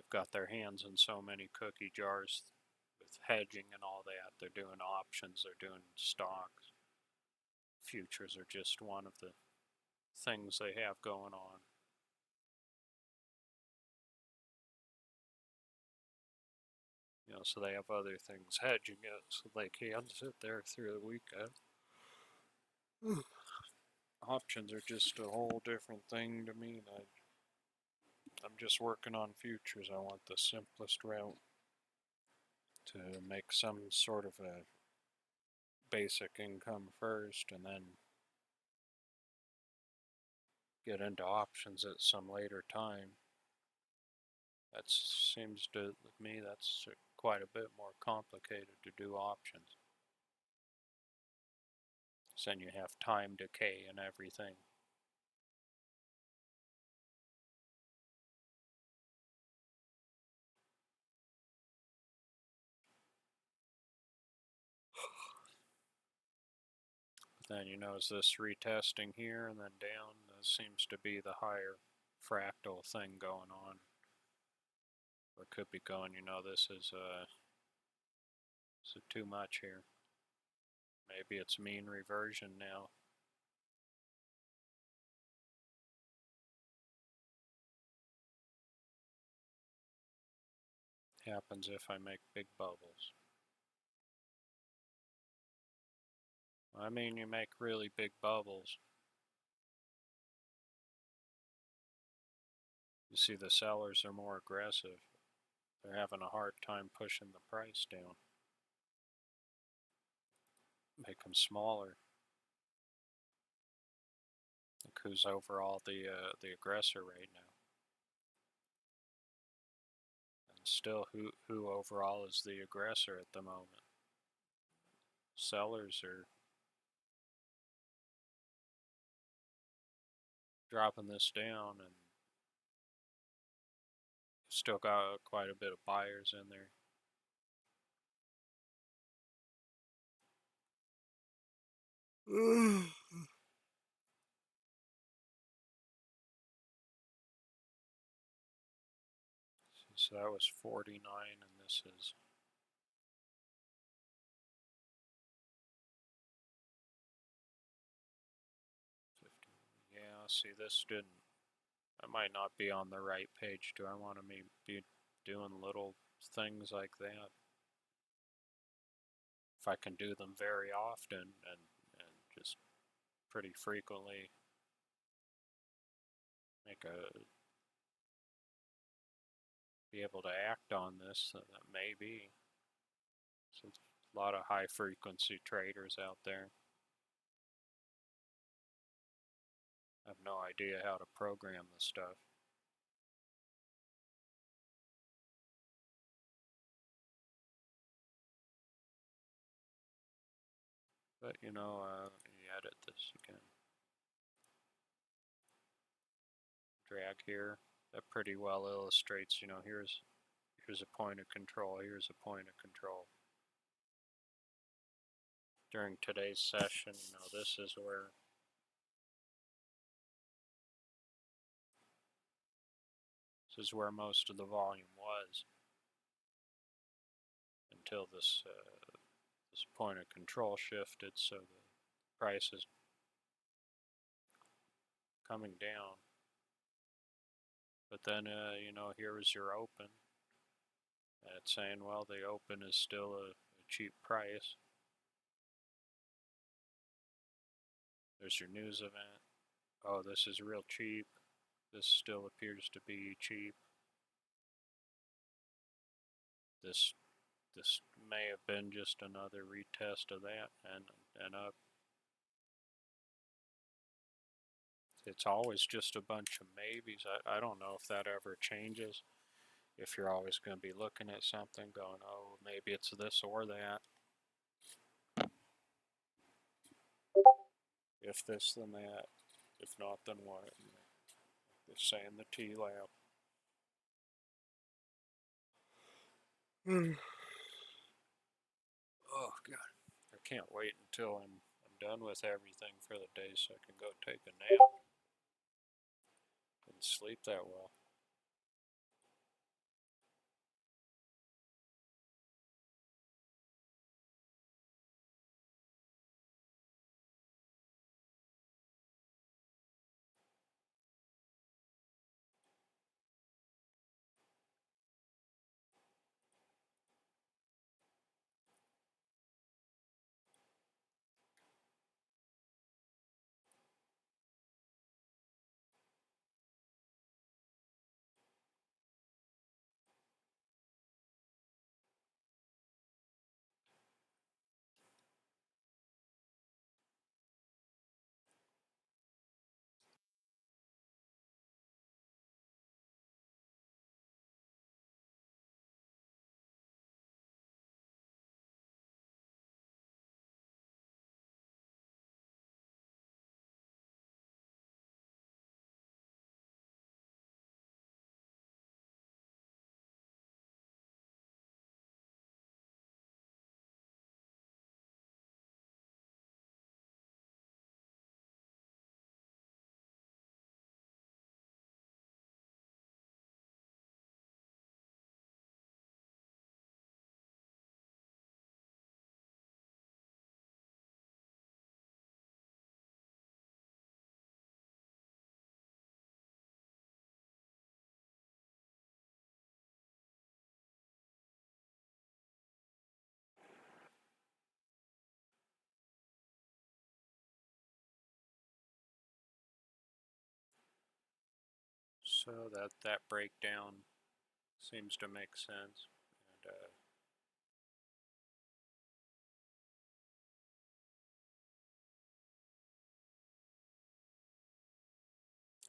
got their hands in so many cookie jars with hedging and all that. They're doing options, they're doing stocks. Futures are just one of the things they have going on. You know, so they have other things hedging it, so they can sit there through the weekend. Options are just a whole different thing to me. I'm just working on futures. I want the simplest route to make some sort of a basic income first and then get into options at some later time. That seems to me that's quite a bit more complicated to do options. So then you have time decay and everything. But then you notice this retesting here and then down. This seems to be the higher fractal thing going on. Or it could be going, you know, this is too much here. Maybe it's mean reversion now. Happens if I make big bubbles. I mean, you make really big bubbles. You see the sellers are more aggressive. They're having a hard time pushing the price down. Make them smaller. Look who's overall the aggressor right now. still, who overall is the aggressor at the moment? Sellers are dropping this down, and still got quite a bit of buyers in there. So that was 49, and this is 50. Yeah, see, this didn't. I might not be on the right page. Do I want to be doing little things like that? If I can do them very often and just pretty frequently be able to act on this, that may be. So a lot of high frequency traders out there. I have no idea how to program the stuff. But you know, edit this again. Drag here. That pretty well illustrates, you know, here's a point of control, here's a point of control. During today's session, you know, this is where most of the volume was until this point of control shifted, so the price is coming down. But then, you know, here is your open. And it's saying, well, the open is still a cheap price. There's your news event. Oh, this is real cheap. This still appears to be cheap. This may have been just another retest of that and up. It's always just a bunch of maybes. I don't know if that ever changes. If you're always going to be looking at something going, oh, maybe it's this or that. If this, then that. If not, then what? They're saying the T-Lab. Oh, God. I can't wait until I'm done with everything for the day so I can go take a nap and sleep that well. So that breakdown seems to make sense. And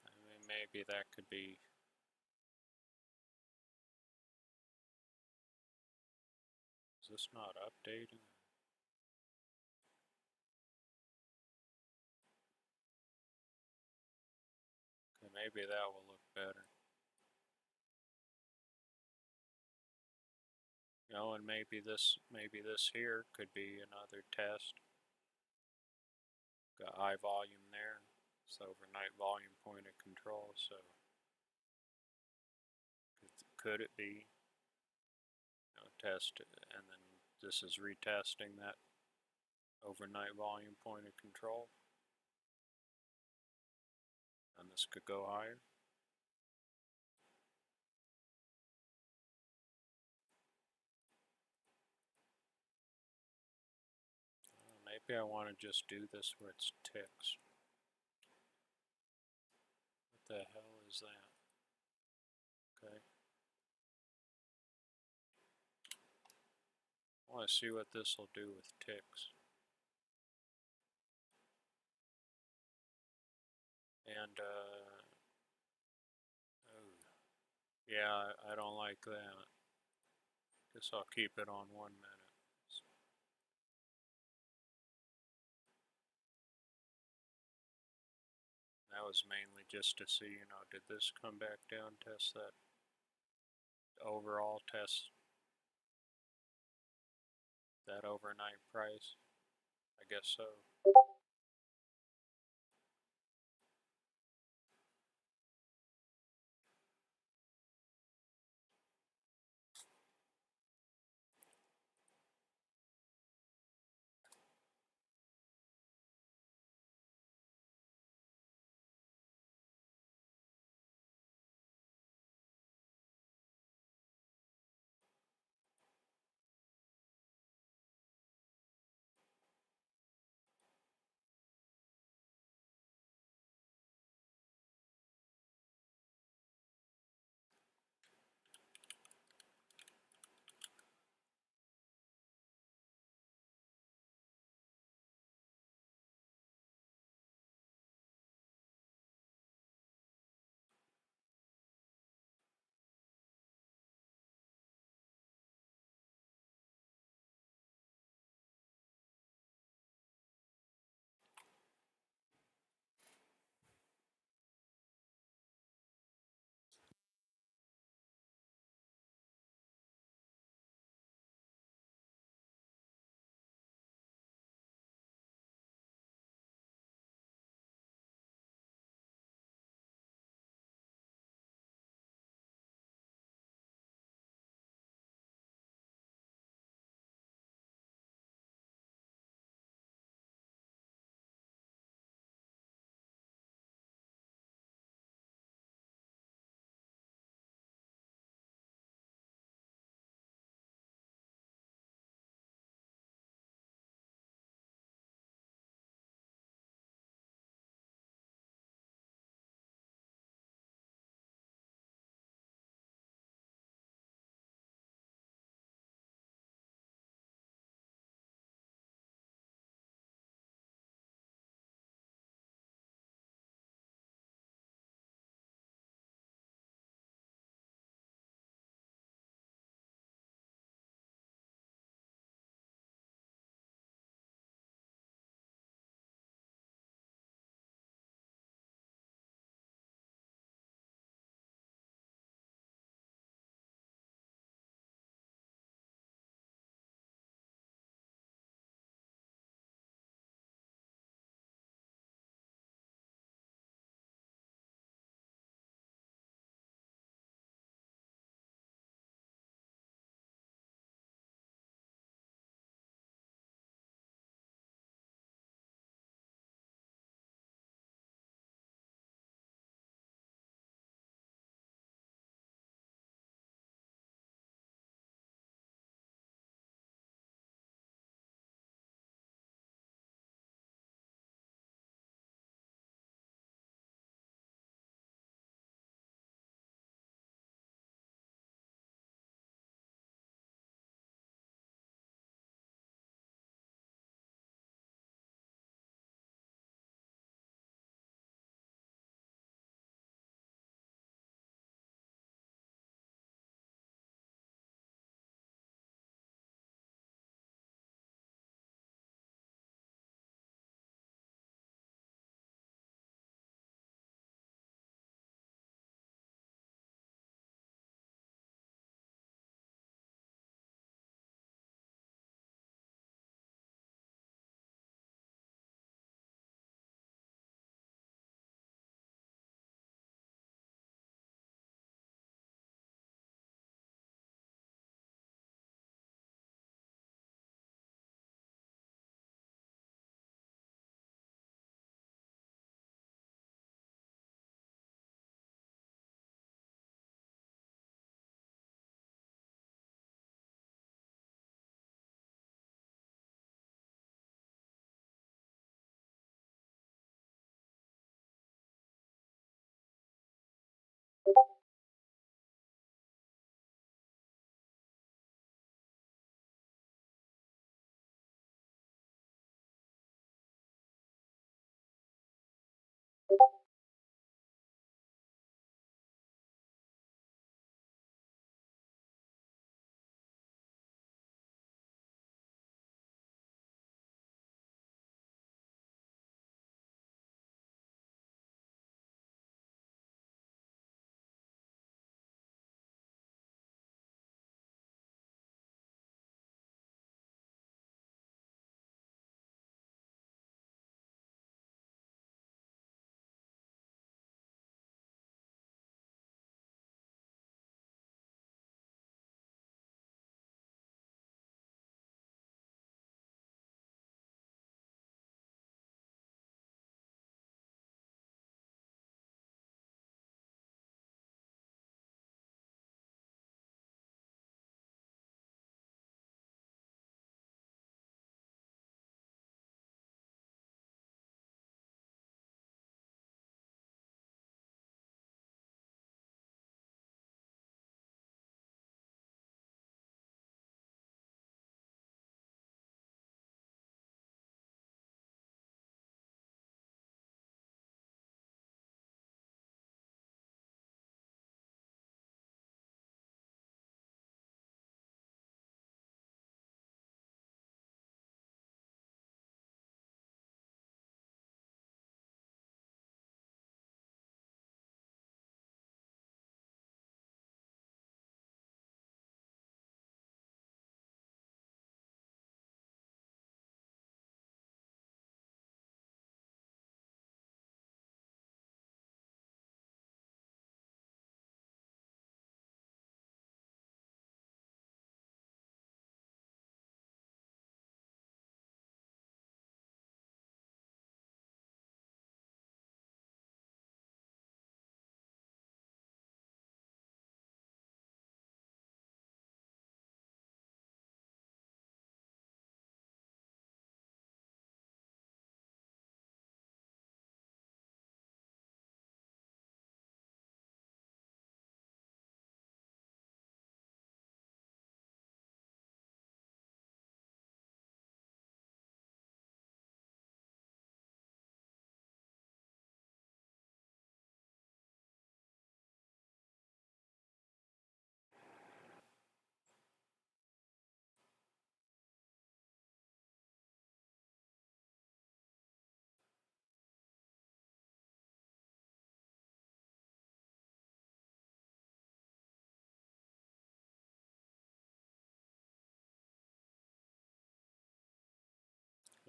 I mean, maybe that could be Is this not updating? Okay, maybe that will look better. You know, and maybe this here could be another test. Got high volume there. It's overnight volume point of control, so could it be, you know, test, and then this is retesting that overnight volume point of control, and this could go higher. Maybe I want to just do this where it's ticks. What the hell is that? Okay. I want to see what this will do with ticks. And, oh, yeah, I don't like that. Guess I'll keep it on 1 minute. That was mainly just to see, you know, did this come back down, test that overall, test that overnight price? I guess so.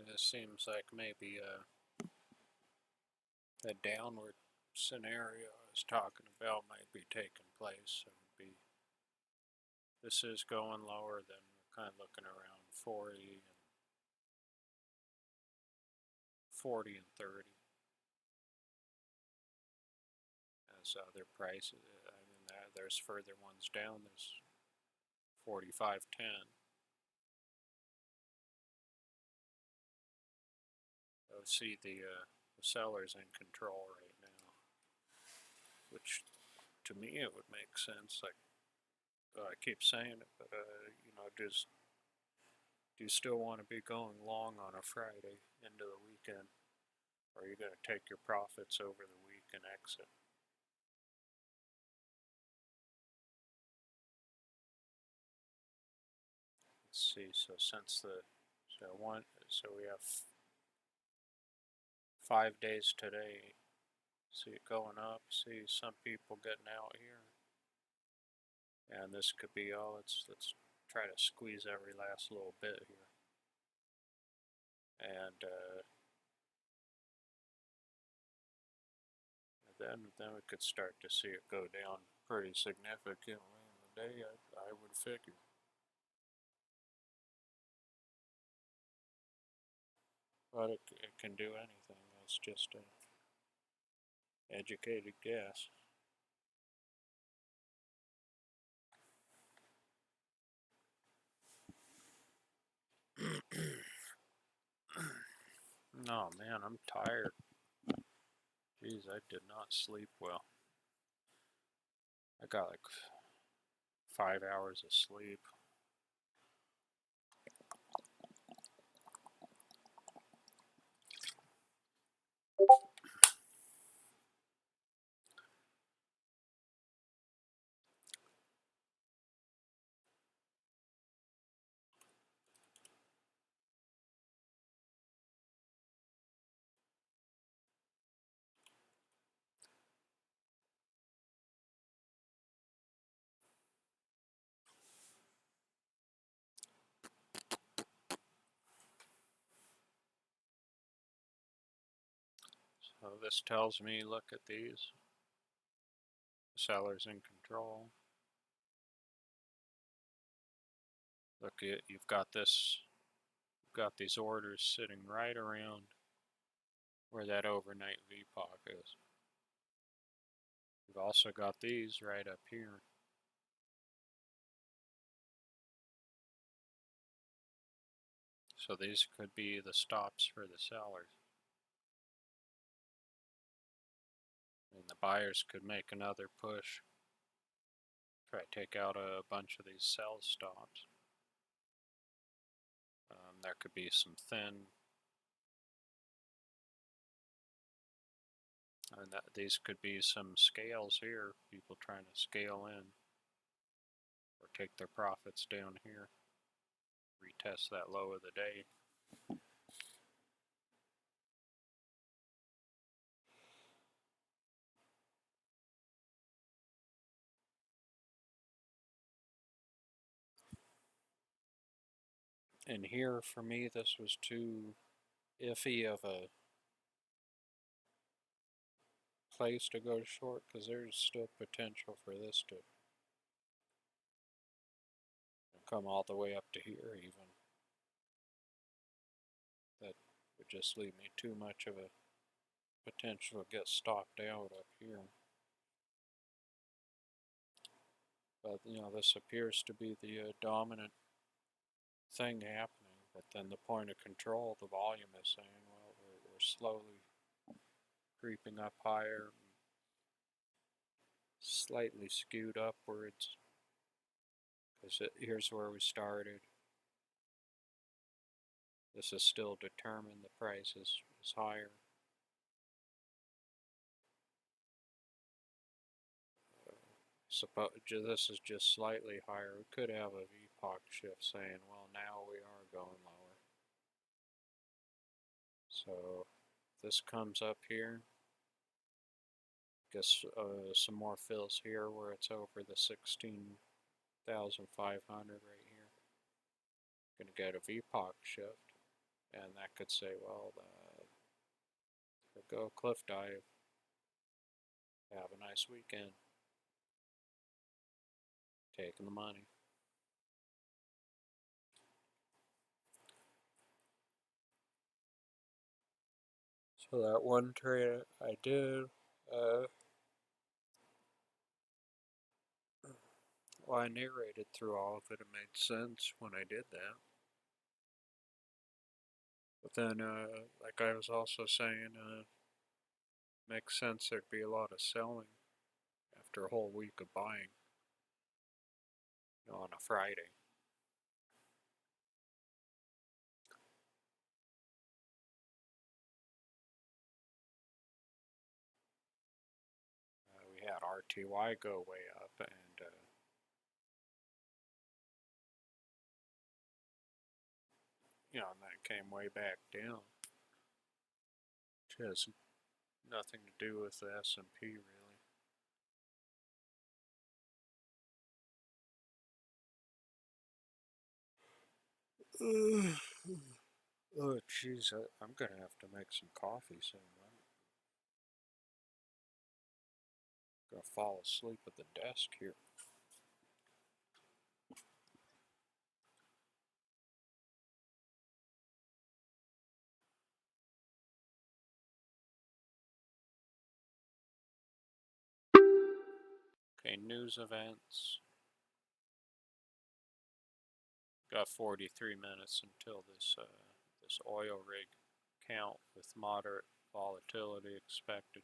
This seems like maybe a downward scenario I was talking about might be taking place. It would be, this is going lower, then we're kind of looking around 40 and 30 as other prices. I mean, there's further ones down. There's 45.10. So see the seller's in control right now, which to me it would make sense. Like I keep saying it, but you know, do you still want to be going long on a Friday into the weekend, or are you going to take your profits over the week and exit? Let's see. So since so we have 5 days today. See it going up. See some people getting out here, and this could be all. Let's try to squeeze every last little bit here, and then we could start to see it go down pretty significantly in the day. I would figure. But it can do anything. It's just an educated guess. No, man, I'm tired. Jeez, I did not sleep well. I got like 5 hours of sleep. So this tells me, look at these. The seller's in control. Look, you've got this. You've got these orders sitting right around where that overnight VPOC is. You've also got these right up here. So these could be the stops for the sellers. And the buyers could make another push. Try to take out a bunch of these sell stops. There could be some thin. And these could be some scales here. People trying to scale in. Or take their profits down here. Retest that low of the day. And here, for me, this was too iffy of a place to go short, because there's still potential for this to come all the way up to here even. That would just leave me too much of a potential to get stopped out up here. But, you know, this appears to be the dominant thing happening, but then the point of control, the volume is saying, well, we're slowly creeping up higher, slightly skewed upwards, because here's where we started. This is still determined, the price is higher. Suppose this is just slightly higher. We could have a VPOC shift saying, well, now we are going lower. So this comes up here. Guess some more fills here where it's over the 16,500 right here. Gonna get a VPOC shift. And that could say, well, go cliff dive. Have a nice weekend. Taking the money. So that one trade I did, well, I narrated through all of it. It made sense when I did that. But then, like I was also saying, makes sense there'd be a lot of selling after a whole week of buying, on a Friday. We had RTY go way up, and and then it came way back down, which has nothing to do with the S&P really. Oh, jeez, I'm gonna have to make some coffee soon. I'm gonna fall asleep at the desk here. Okay, news events. Got 43 minutes until this oil rig count with moderate volatility expected.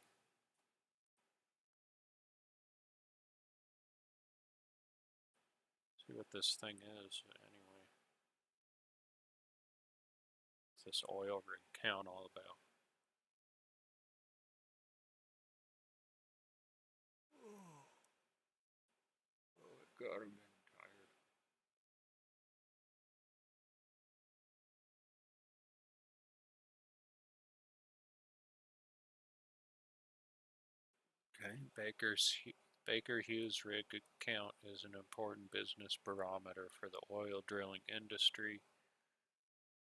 See what this thing is anyway. What's this oil rig count all about? Oh God, I'm getting tired. Okay, Baker Hughes rig count is an important business barometer for the oil drilling industry.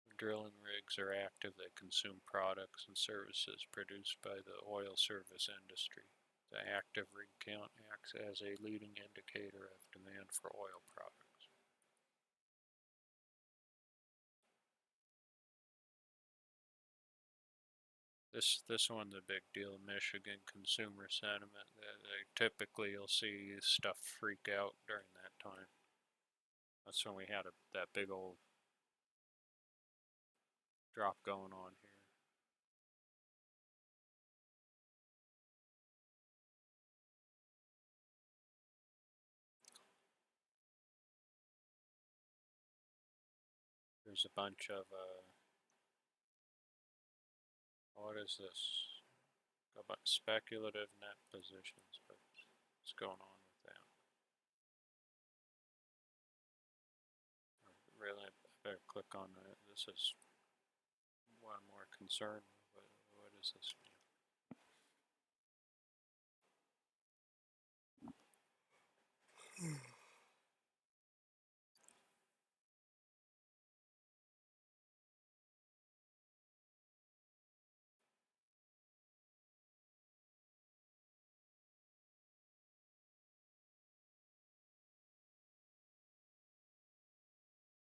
When drilling rigs are active, they consume products and services produced by the oil service industry. The active rig count acts as a leading indicator of demand for oil products. This one's a big deal. Michigan consumer sentiment. Typically you'll see stuff freak out during that time. That's when we had that big old drop going on here. There's a bunch of what is this? About speculative net positions, but what's going on with that? Really, I better click on that. This is what I'm more concerned with. What does this mean?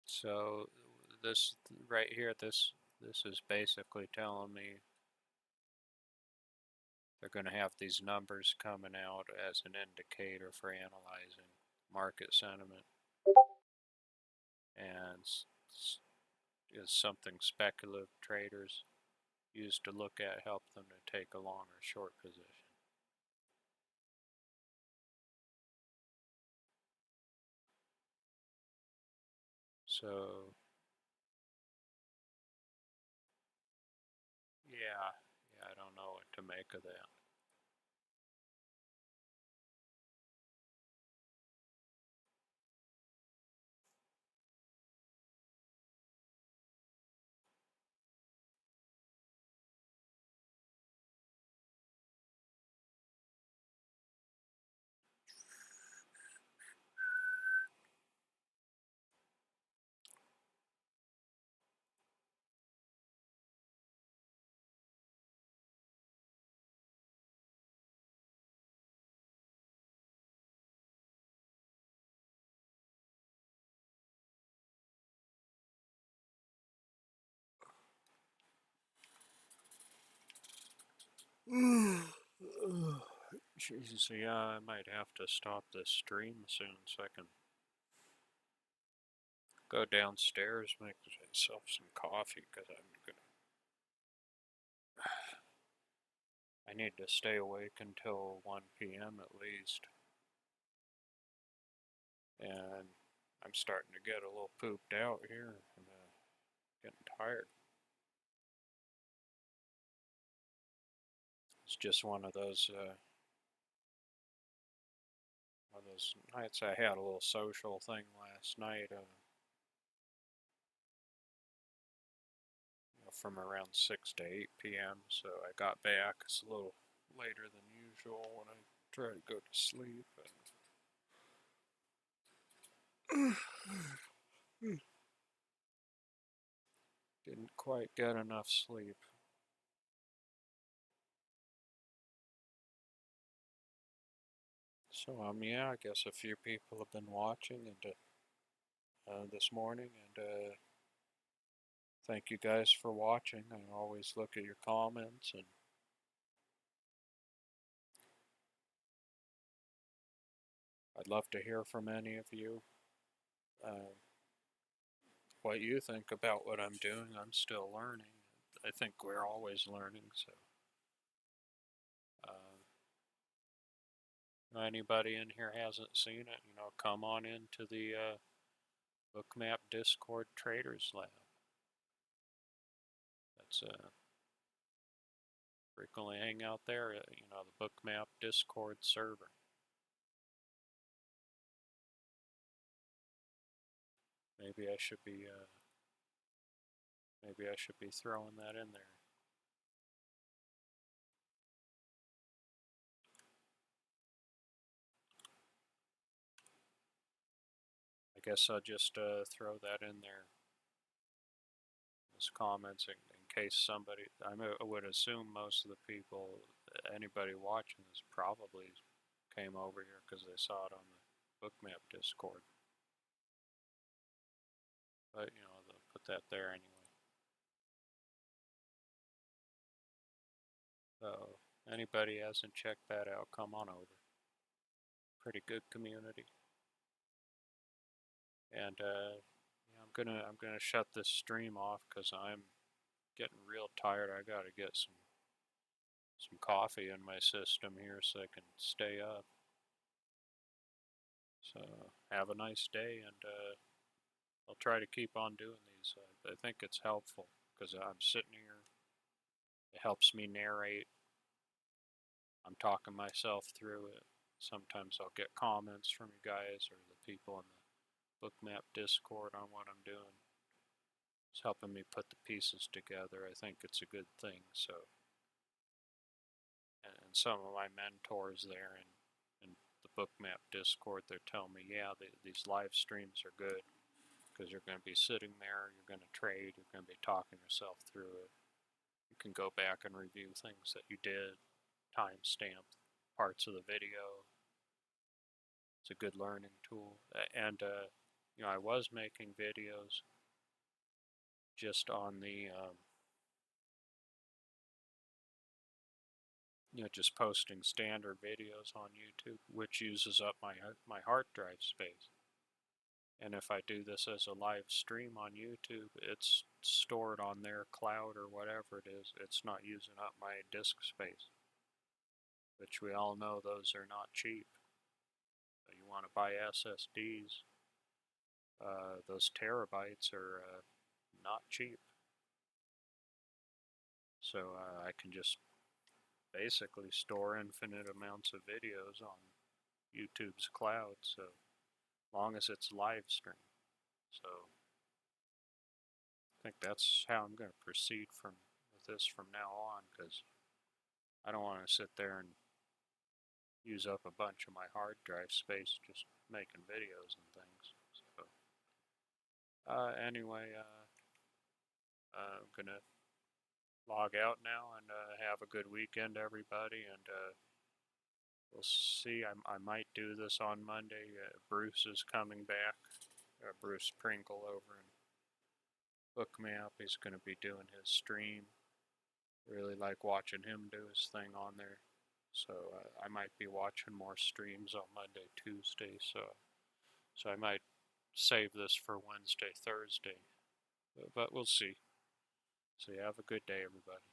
So this right here, this is basically telling me they're going to have these numbers coming out as an indicator for analyzing market sentiment, and is something speculative traders use to look at, help them to take a long or short position. So yeah, I don't know what to make of that. Jesus, yeah, I might have to stop this stream soon so I can go downstairs, make myself some coffee, because I need to stay awake until 1 p.m. at least. And I'm starting to get a little pooped out here. I'm getting tired. It's just one of those nights. I had a little social thing last night. From around 6 to 8 p.m. So I got back. It's a little later than usual when I try to go to sleep. And didn't quite get enough sleep. So yeah, I guess a few people have been watching and this morning, and thank you guys for watching. I always look at your comments, and I'd love to hear from any of you. What you think about what I'm doing. I'm still learning. I think we're always learning, so anybody in here hasn't seen it, come on into the Bookmap Discord Traders Lab. That's frequently hang out there, the Bookmap Discord server. Maybe I should be throwing that in there. I guess I'll just throw that in there as comments in case somebody. I would assume most of the people, anybody watching this, probably came over here because they saw it on the Bookmap Discord. But they'll put that there anyway. So anybody hasn't checked that out, come on over. Pretty good community. And I'm gonna shut this stream off because I'm getting real tired. I gotta get some coffee in my system here so I can stay up. So have a nice day, and I'll try to keep on doing these. I think it's helpful because I'm sitting here. It helps me narrate. I'm talking myself through it. Sometimes I'll get comments from you guys or the people in the Bookmap Discord on what I'm doing. It's helping me put the pieces together. I think it's a good thing. So, and some of my mentors there in the Bookmap Discord, they're telling me, yeah, these live streams are good because you're going to be sitting there, you're going to trade, you're going to be talking yourself through it. You can go back and review things that you did, timestamp parts of the video. It's a good learning tool. And I was making videos just on the just posting standard videos on YouTube, which uses up my hard drive space. And if I do this as a live stream on YouTube, it's stored on their cloud or whatever it is. It's not using up my disk space, which we all know those are not cheap. So you want to buy SSDs, those terabytes are not cheap. So I can just basically store infinite amounts of videos on YouTube's cloud, so long as it's live stream. So I think that's how I'm going to proceed with this from now on, because I don't want to sit there and use up a bunch of my hard drive space just making videos and things. So anyway, I'm going to log out now and have a good weekend, everybody, and we'll see. I might do this on Monday. Bruce is coming back. Bruce Pringle over in Bookmap. He's going to be doing his stream. Really like watching him do his thing on there. So I might be watching more streams on Monday, Tuesday. So I might save this for Wednesday, Thursday. But we'll see. So you have a good day, everybody.